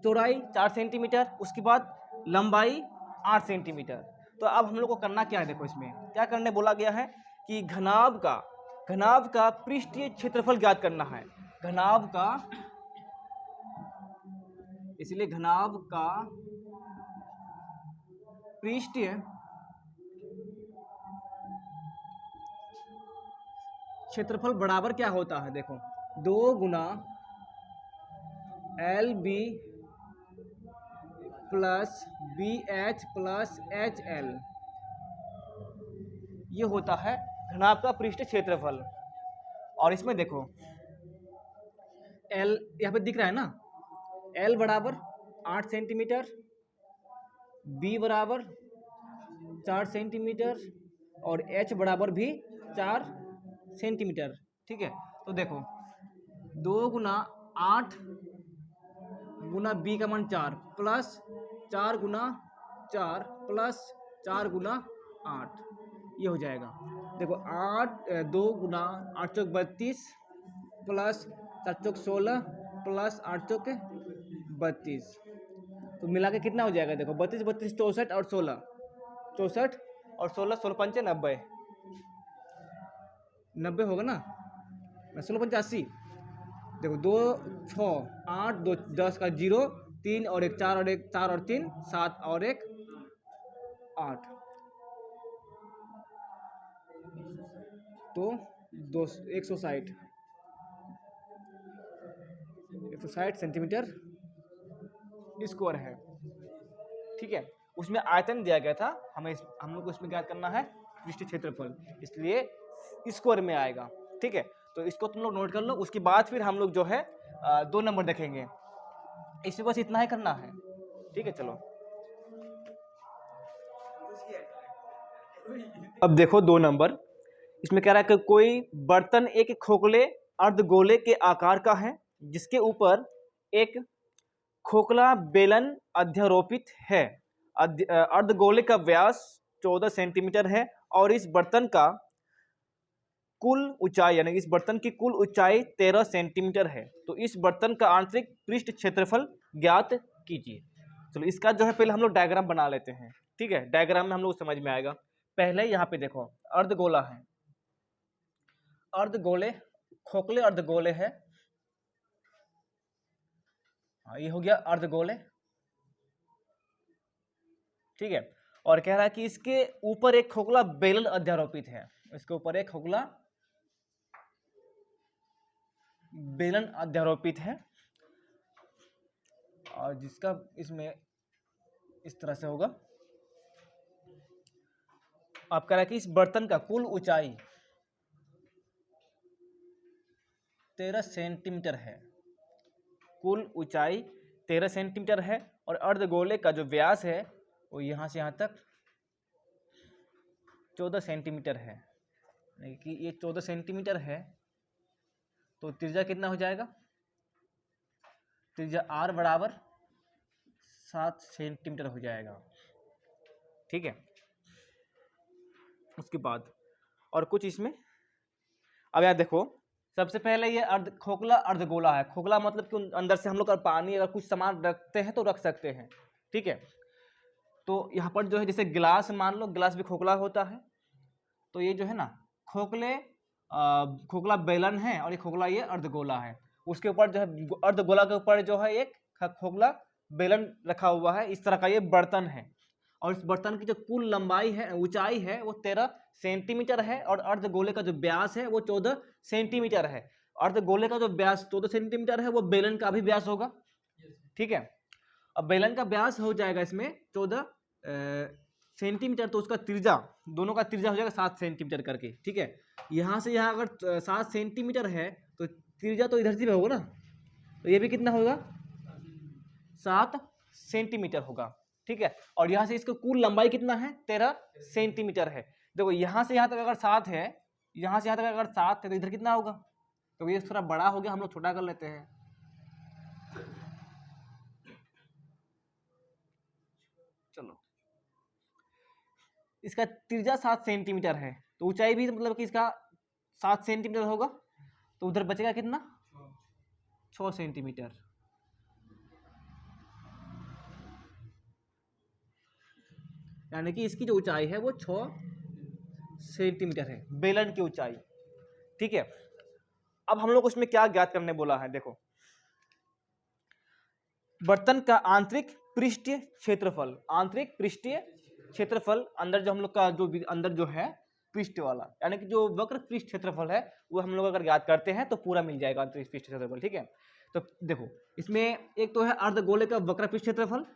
चौड़ाई 4 सेंटीमीटर, उसके बाद लंबाई 8 सेंटीमीटर। तो अब हम लोग को करना क्या है, देखो इसमें क्या करने बोला गया है कि घनाभ का पृष्ठीय क्षेत्रफल ज्ञात करना है, घनाभ का, इसलिए घनाभ का पृष्ठीय क्षेत्रफल बराबर क्या होता है, देखो 2 गुना LB plus BH plus HL, ये होता है घनाभ का पृष्ठ क्षेत्रफल। और इसमें देखो L यहाँ पे दिख रहा है ना, L बराबर 8 सेंटीमीटर, B बराबर 4 सेंटीमीटर और H बराबर भी 4 सेंटीमीटर, ठीक है। तो देखो 2 गुना 8 गुना B का मान 4 प्लस 4 गुना 4 प्लस 4 गुना 8, ये हो जाएगा देखो 2 × 8 = 32 प्लस 4 × 16 प्लस 8 × 32, तो मिला के कितना हो जाएगा? देखो 32 32 64 और 16, 64 और 16, 16 पंचे 90, 90 होगा ना, 16 पंचे 80। देखो 2 6 8 2 10 का 0, 3 और 1 4 और 1 4 और 3 7 और 1 8, तो 160 सेंटीमीटर स्क्वायर है। ठीक है, उसमें आयतन दिया गया था, हम लोग को इसमें क्या करना है? पृष्ठ क्षेत्रफल, इसलिए स्क्वायर में आएगा। ठीक है, तो इसको तुम लोग नोट कर लो। उसके बाद फिर हम लोग जो है 2 नंबर देखेंगे। इसमें बस इतना ही करना है। ठीक है, चलो अब देखो 2 नंबर। इसमें कह रहा है कि कोई बर्तन एक खोखले अर्धगोले के आकार का है, जिसके ऊपर एक खोखला बेलन अध्यारोपित है। अर्धगोले का व्यास 14 सेंटीमीटर है और इस बर्तन का कुल ऊंचाई, यानी इस बर्तन की कुल ऊंचाई 13 सेंटीमीटर है। तो इस बर्तन का आंतरिक पृष्ठ क्षेत्रफल ज्ञात कीजिए। चलो इसका जो है पहले हम लोग डायग्राम बना लेते हैं। ठीक है, डायग्राम में हम लोग समझ में आएगा। पहले यहाँ पे देखो अर्धगोला है, अर्धगोले खोखले अर्धगोले है, ये हो गया अर्धगोले। ठीक है, और कह रहा है कि इसके ऊपर एक खोखला बेलन अध्यारोपित है, इसके ऊपर एक खोखला बेलन अध्यारोपित है, और जिसका इसमें इस तरह से होगा। आप कह रहा है कि इस बर्तन का कुल ऊंचाई 13 सेंटीमीटर है, कुल ऊंचाई 13 सेंटीमीटर है, और अर्धगोले का जो व्यास है वो यहाँ से यहाँ तक 14 सेंटीमीटर है। यानी कि ये 14 सेंटीमीटर है, तो त्रिज्या कितना हो जाएगा? त्रिज्या r बराबर 7 सेंटीमीटर हो जाएगा। ठीक है, उसके बाद और कुछ इसमें। अब यार देखो, सबसे पहले ये खोखला अर्धगोला है। खोखला मतलब कि अंदर से हम लोग पानी अगर कुछ सामान रखते हैं तो रख सकते हैं। ठीक है, तो यहाँ पर जो है जैसे गिलास, मान लो गिलास भी खोखला होता है, तो ये जो है ना खोखला बेलन है, और ये खोखला ये अर्धगोला है। उसके ऊपर जो है अर्धगोला के ऊपर जो है एक खोखला बेलन रखा हुआ है, इस तरह का ये बर्तन है। और इस बर्तन की जो कुल लंबाई है, ऊंचाई है, वो 13 सेंटीमीटर है, और अर्धगोले का जो व्यास है वो 14 सेंटीमीटर है। अर्धगोले का जो व्यास 14 सेंटीमीटर है, वो बेलन का भी व्यास होगा। ठीक है, अब बेलन का व्यास हो जाएगा इसमें 14 सेंटीमीटर, तो उसका त्रिज्या, दोनों का त्रिज्या हो जाएगा 7 सेंटीमीटर करके। ठीक है, यहाँ से यहाँ अगर 7 सेंटीमीटर है तो त्रिज्या तो इधर से भी होगा ना, तो ये भी कितना होगा? 7 सेंटीमीटर होगा। ठीक है, और यहाँ से इसका कुल लंबाई कितना है? 13 सेंटीमीटर है। देखो यहाँ से यहाँ तक अगर 7 है, यहाँ से यहाँ तक अगर 7 है, तो इधर कितना होगा? तो ये थोड़ा बड़ा हो गया, हम लोग छोटा कर लेते हैं। चलो, इसका त्रिज्या 7 सेंटीमीटर है, तो ऊंचाई भी मतलब कि इसका 7 सेंटीमीटर होगा, तो उधर बचेगा कितना? 6 सेंटीमीटर। यानी कि इसकी जो ऊंचाई है वो 6 सेंटीमीटर है, बेलन की ऊंचाई। ठीक है, अब हम लोग उसमें क्या ज्ञात करने बोला है? देखो, बर्तन का आंतरिक पृष्ठीय क्षेत्रफल, आंतरिक पृष्ठीय क्षेत्रफल, अंदर जो हम लोग का जो अंदर जो है पृष्ठ वाला, यानी कि जो वक्र पृष्ठ क्षेत्रफल है, वो हम लोग अगर ज्ञात करते हैं तो पूरा मिल जाएगा आंतरिक पृष्ठ क्षेत्रफल। ठीक है, तो देखो इसमें एक तो है अर्धगोले का वक्र पृष्ठ क्षेत्रफल,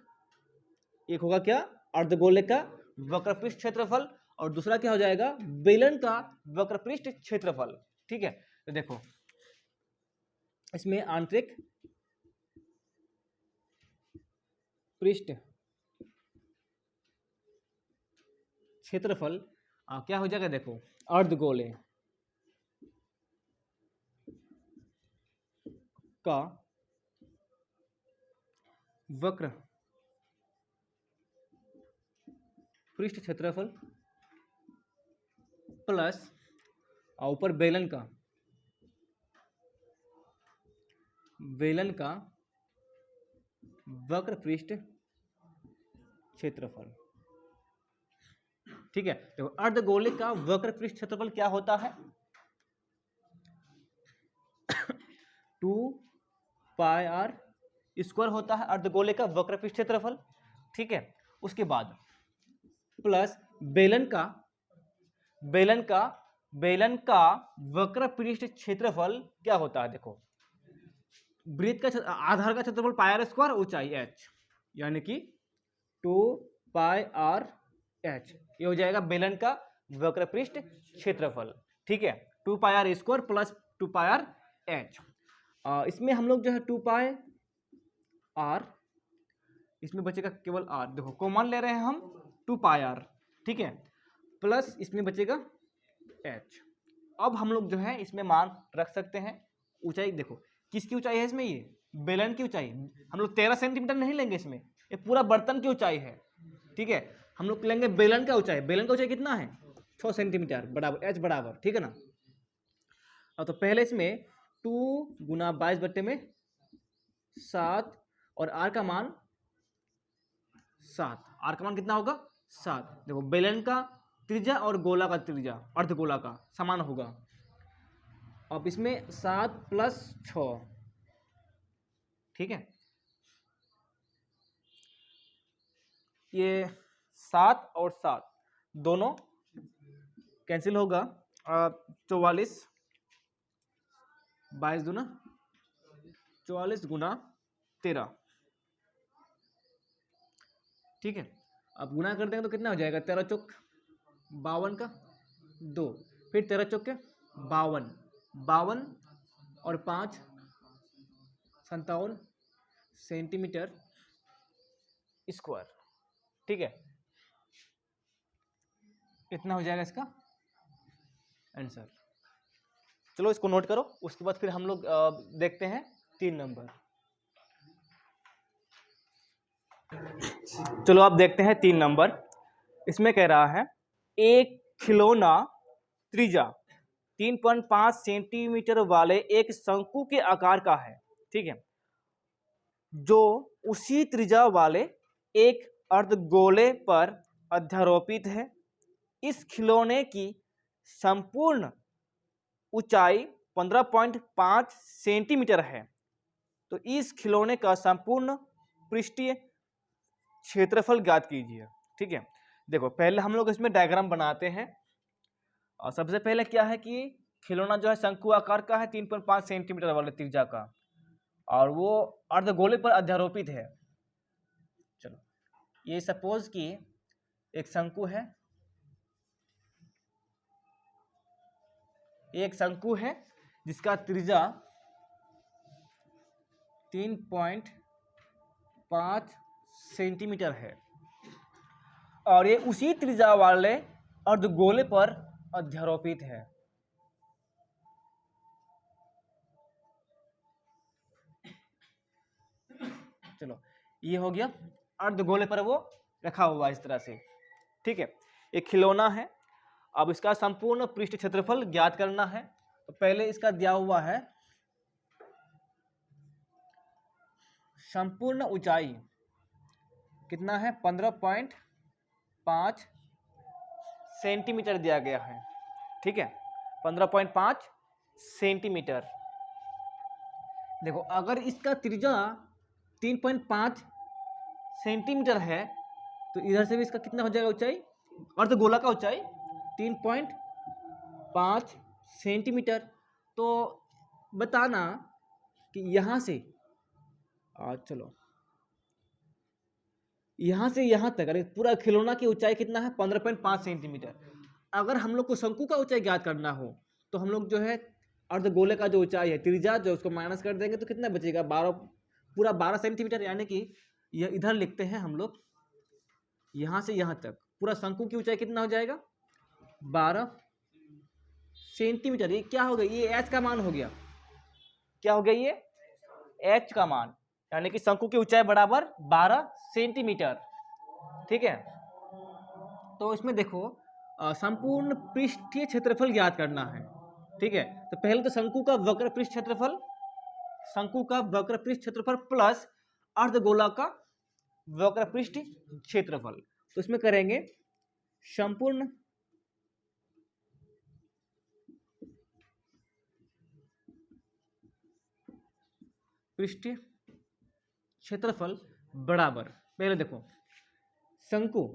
एक होगा क्या? अर्धगोले का वक्र पृष्ठ क्षेत्रफल, और दूसरा क्या हो जाएगा? बेलन का वक्र पृष्ठ क्षेत्रफल। ठीक है, तो देखो इसमें आंतरिक पृष्ठ क्षेत्रफल क्या हो जाएगा? देखो अर्धगोले का वक्र पृष्ठ क्षेत्रफल प्लस और ऊपर बेलन का वक्र पृष्ठ क्षेत्रफल। ठीक है, देखो अर्धगोले का वक्र पृष्ठ क्षेत्रफल क्या होता है? 2πr स्क्वायर होता है अर्धगोले का वक्र पृष्ठ क्षेत्रफल। ठीक है, उसके बाद प्लस बेलन का वक्र पृष्ठ क्षेत्रफल क्या होता है? देखो वृत्त का आधार का क्षेत्रफल πr स्क्वायर, ऊंचाई h, यानी कि 2πr h, ये हो जाएगा बेलन का वक्र पृष्ठ क्षेत्रफल। ठीक है, 2πr square plus 2πr h। इसमें हम लोग जो है 2πr, इसमें बचेगा केवल r, देखो कॉमन ले रहे हैं हम 2πr। ठीक है, प्लस इसमें बचेगा h। अब हम लोग जो है इसमें मान रख सकते हैं। ऊंचाई देखो किसकी ऊंचाई है इसमें, ये बेलन की ऊंचाई। हम लोग 13 सेंटीमीटर नहीं लेंगे इसमें, ये पूरा बर्तन की ऊंचाई है। ठीक है, हम लोग लेंगे बेलन का ऊंचाई। बेलन का ऊंचाई कितना है? 6 सेंटीमीटर बराबर h बराबर। ठीक है ना, तो पहले इसमें 2 गुना 22/7 और r का मान 7। r का मान कितना होगा? 7। देखो बेलन का त्रिज्या और गोला का त्रिज्या, अर्धगोला का समान होगा। अब इसमें 7 प्लस 6, ठीक है, ये 7 और 7 दोनों कैंसिल होगा। 44 22 दूना 44 गुना 13। ठीक है, अब गुना कर देंगे तो कितना हो जाएगा? 13 चौक 52 का 2, फिर 13 चौक के 52, 52 और 5 57 सेंटीमीटर स्क्वायर। ठीक है, इतना हो जाएगा इसका आंसर। चलो इसको नोट करो, उसके बाद फिर हम लोग देखते हैं 3 नंबर। चलो आप देखते हैं 3 नंबर। इसमें कह रहा है एक खिलौना त्रिज्या 3.5 सेंटीमीटर वाले एक शंकु के आकार का है। ठीक है, जो उसी त्रिज्या वाले एक अर्धगोले पर अध्यारोपित है। इस खिलौने की संपूर्ण ऊंचाई 15.5 सेंटीमीटर है। तो इस खिलौने का संपूर्ण पृष्ठीय क्षेत्रफल ज्ञात कीजिए। ठीक है, देखो पहले हम लोग इसमें डायग्राम बनाते हैं। और सबसे पहले क्या है कि खिलौना जो है शंकु आकार का है, 3.5 सेंटीमीटर वाले त्रिज्या का, और वो अर्धगोले पर अध्यारोपित है। चलो ये सपोज कि एक शंकु है, एक शंकु है जिसका त्रिज्या 3.5 सेंटीमीटर है, और ये उसी त्रिज्या वाले अर्धगोले पर अध्यारोपित है। चलो ये हो गया, अर्धगोले पर वो रखा हुआ इस तरह से। ठीक है, एक खिलौना है। अब इसका संपूर्ण पृष्ठ क्षेत्रफल ज्ञात करना है। तो पहले इसका दिया हुआ है संपूर्ण ऊंचाई कितना है? 15.5 सेंटीमीटर दिया गया है। ठीक है, 15.5 सेंटीमीटर। देखो अगर इसका त्रिज्या 3.5 सेंटीमीटर है तो इधर से भी इसका कितना हो जाएगा ऊंचाई? अर्धगोला का ऊंचाई 3.5 सेंटीमीटर। तो बताना कि यहाँ से चलो यहाँ से यहाँ तक, अरे पूरा खिलौना की ऊंचाई कितना है? 15.5 सेंटीमीटर। अगर हम लोग को शंकु का ऊंचाई ज्ञात करना हो तो हम लोग जो है अर्धगोले का जो ऊंचाई है त्रिज्या, जो उसको माइनस कर देंगे तो कितना बचेगा? 12 सेंटीमीटर, यानी कि यह इधर लिखते हैं हम लोग, यहाँ से यहाँ तक पूरा शंकु की ऊंचाई कितना हो जाएगा? 12 सेंटीमीटर। ये क्या हो गया? ये एच का मान हो गया। क्या हो गया? ये एच का मान, यानी कि शंकु की ऊंचाई बराबर 12 सेंटीमीटर। ठीक है, तो इसमें देखो संपूर्ण पृष्ठीय क्षेत्रफल ज्ञात करना है। ठीक है, तो पहले तो शंकु का वक्र पृष्ठ क्षेत्रफल, शंकु का वक्र पृष्ठ क्षेत्रफल प्लस अर्धगोला का वक्र पृष्ठ क्षेत्रफल। तो इसमें करेंगे संपूर्ण पृष्ठीय क्षेत्रफल बराबर, पहले देखो शंकु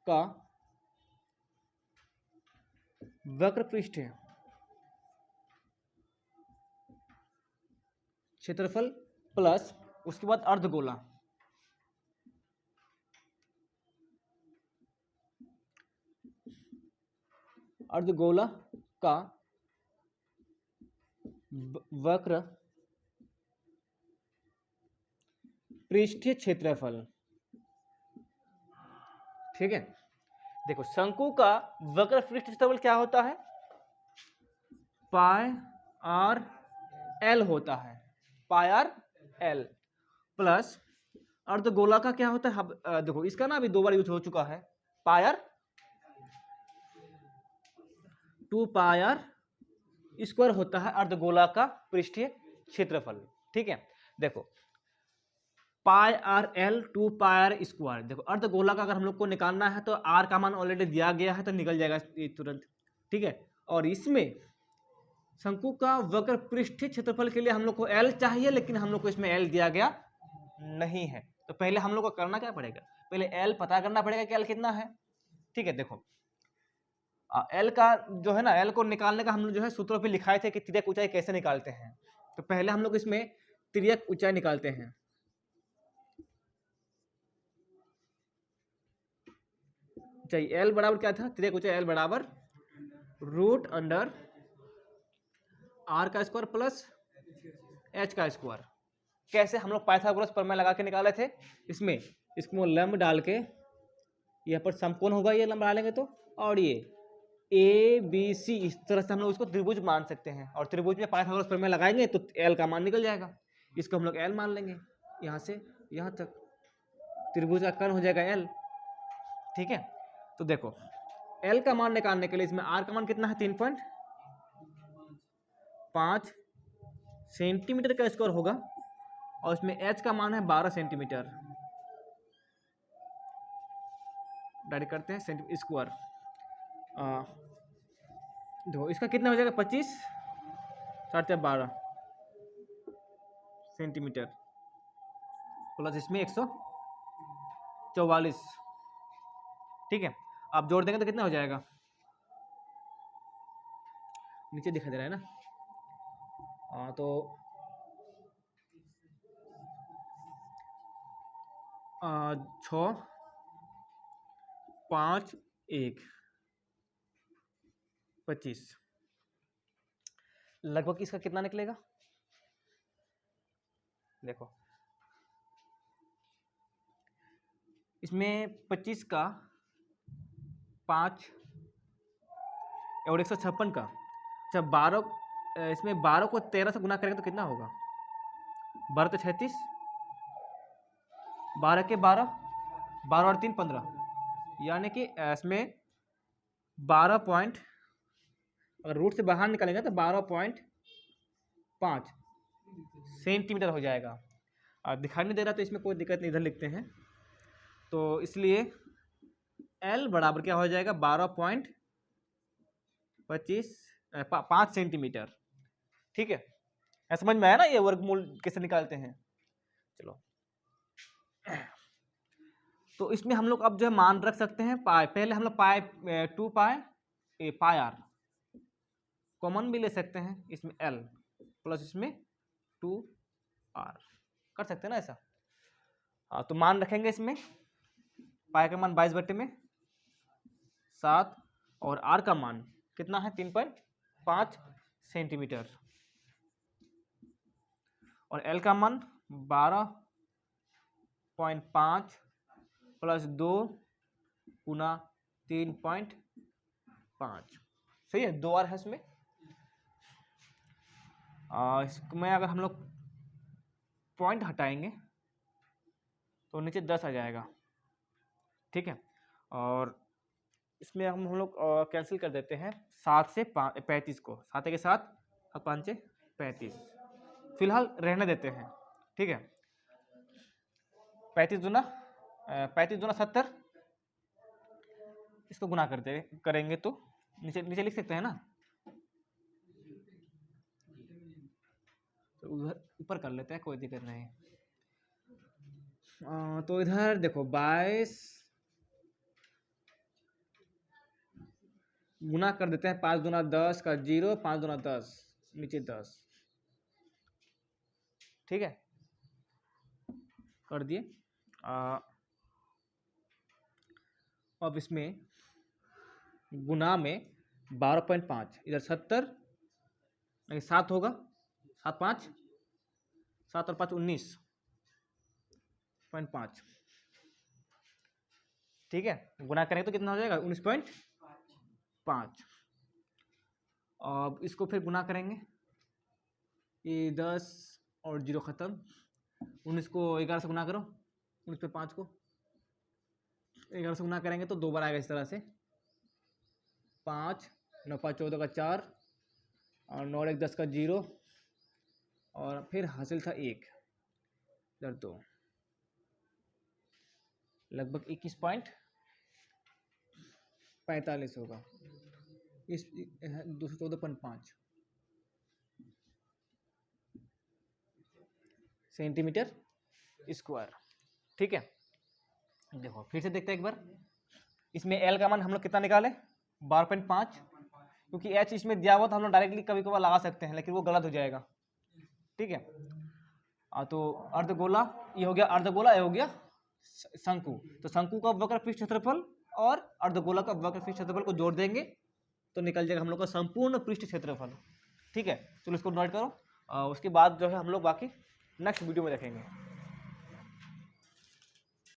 का वक्र पृष्ठीय क्षेत्रफल प्लस उसके बाद अर्धगोला, अर्धगोला का वक्र पृष्ठीय क्षेत्रफल। ठीक है, देखो शंकु का वक्र पृष्ठ क्षेत्रफल क्या होता है, पाई आर एल होता है, पाई आर एल प्लस अर्धगोला का क्या होता है, देखो इसका ना अभी 2 बार यूज हो चुका है, pi r 2 pi r square होता है अर्धगोला का पृष्ठीय क्षेत्रफल। ठीक है, देखो pi r l 2 pi r square, देखो अर्धगोला का अगर हम लोग को निकालना है तो आर का मान ऑलरेडी दिया गया है तो निकल जाएगा तुरंत। ठीक है, और इसमें शंकु का वक्र पृष्ठीय क्षेत्रफल के लिए हम लोग को एल चाहिए, लेकिन हम लोग को इसमें एल दिया गया नहीं है, तो पहले हम लोग को करना क्या पड़ेगा, पहले एल पता करना पड़ेगा कि एल कितना है। ठीक है, देखो एल का जो है ना, एल को निकालने का हम लोग जो है सूत्रों पे लिखाए थे कि तिर्यक ऊंचाई कैसे निकालते हैं। तो पहले हम लोग इसमें तिर्यक ऊंचाई निकालते हैं। ऊंचाई एल बराबर क्या था, तिर्यक ऊंचाई एल बराबर रूट अंडर आर का स्क्वायर प्लस एच का स्क्वायर। कैसे, हम लोग पाइथागोरस प्रमेय लगा के निकाले थे, इसमें इसको लंब डाल के यहाँ पर समकोण होगा, ये लंब डालेंगे तो, और ये ए बी सी, इस तरह से हम लोग इसको त्रिभुज मान सकते हैं, और त्रिभुज में पाइथागोरस प्रमेय लगाएंगे तो एल का मान निकल जाएगा, इसको हम लोग एल मान लेंगे, यहाँ से यहाँ तक त्रिभुज का कर्ण हो जाएगा एल। ठीक है, तो देखो एल का मान निकालने के लिए इसमें आर का मान कितना है, 3.5 सेंटीमीटर का स्क्वायर होगा, और इसमें एच का मान है 12 सेंटीमीटर, डायरेक्ट करते हैं स्क्वायर। देखो इसका कितना हो जाएगा, 25 × 12 सेंटीमीटर प्लस इसमें 144। ठीक है, आप जोड़ देंगे तो कितना हो जाएगा, नीचे दिखाई दे रहा है ना, तो 6 5 1 25, लगभग इसका कितना निकलेगा, देखो इसमें 25 का 5 और 156 का, जब 12 इसमें 12 को 13 से गुना करेंगे तो कितना होगा, 12 तो 36, 12 के 12, 12 और 3 15, यानी कि इसमें 12 पॉइंट, अगर रूट से बाहर निकालेंगे तो 12.5 सेंटीमीटर हो जाएगा। और दिखाई नहीं दे रहा तो इसमें कोई दिक्कत नहीं, इधर लिखते हैं, तो इसलिए एल बराबर क्या हो जाएगा, 12.5 सेंटीमीटर। ठीक है, समझ में आया ना ये वर्गमूल कैसे निकालते हैं। चलो, तो इसमें हम लोग अब जो है मान रख सकते हैं पाई, पहले हम लोग पाई 2 पाई पाई आर कॉमन भी ले सकते हैं, इसमें एल प्लस इसमें 2 आर कर सकते हैं ना ऐसा। तो मान रखेंगे इसमें, पाई का मान 22/7 और आर का मान कितना है, 3.5 सेंटीमीटर, और एल का मान 12.5 प्लस 2 गुना 3.5, सही है, 2 आर है इसमें। इसमें अगर हम लोग पॉइंट हटाएंगे तो नीचे 10 आ जाएगा। ठीक है, और इसमें हम लोग कैंसिल कर देते हैं 7 से 35 को, 7 के 7 और 5 से 35, फिलहाल रहने देते हैं। ठीक है, 35 दूना 70, इसको गुना करेंगे तो नीचे नीचे लिख सकते हैं ना, तो उधर ऊपर कर लेते हैं, कोई दिक्कत नहीं। तो इधर देखो 22 गुना कर देते हैं, 5 दूना 10 का 0, 5 दूना 10, नीचे 10। ठीक है, कर दिए। अब इसमें गुना में 12.5, इधर 70 नहीं 7 होगा, 7 और 5 19.5। ठीक है, गुना करेंगे तो कितना हो जाएगा 19.5। अब इसको फिर गुना करेंगे, ये 10 और 0 खत्म, 19 को 11 से गुना करो, 19 पे 5 को 11 से गुना करेंगे तो 2 बार आएगा इस तरह से, 5 9 5 14 का 4 और 9 1 10 का 0 और फिर हासिल था 1 इधर 2, लगभग 21.45 होगा, इस 214.5 सेंटीमीटर स्क्वायर। ठीक है, देखो फिर से देखते हैं एक बार, इसमें एल का मान हम लोग कितना निकाले 12.5, क्योंकि एच इसमें दिया हुआ था, हम लोग डायरेक्टली कभी कभार लगा सकते हैं लेकिन वो गलत हो जाएगा। ठीक है, तो अर्धगोला ये हो गया, अर्धगोला ये हो गया शंकु, तो शंकु का वक्र पृष्ठ क्षेत्रफल और अर्धगोला का वक्र पृष्ठ क्षेत्रफल को जोड़ देंगे तो निकल जाएगा हम लोग का संपूर्ण पृष्ठ क्षेत्रफल। ठीक है, चलो इसको नोट करो, उसके बाद जो है हम लोग बाकी नेक्स्ट वीडियो में देखेंगे।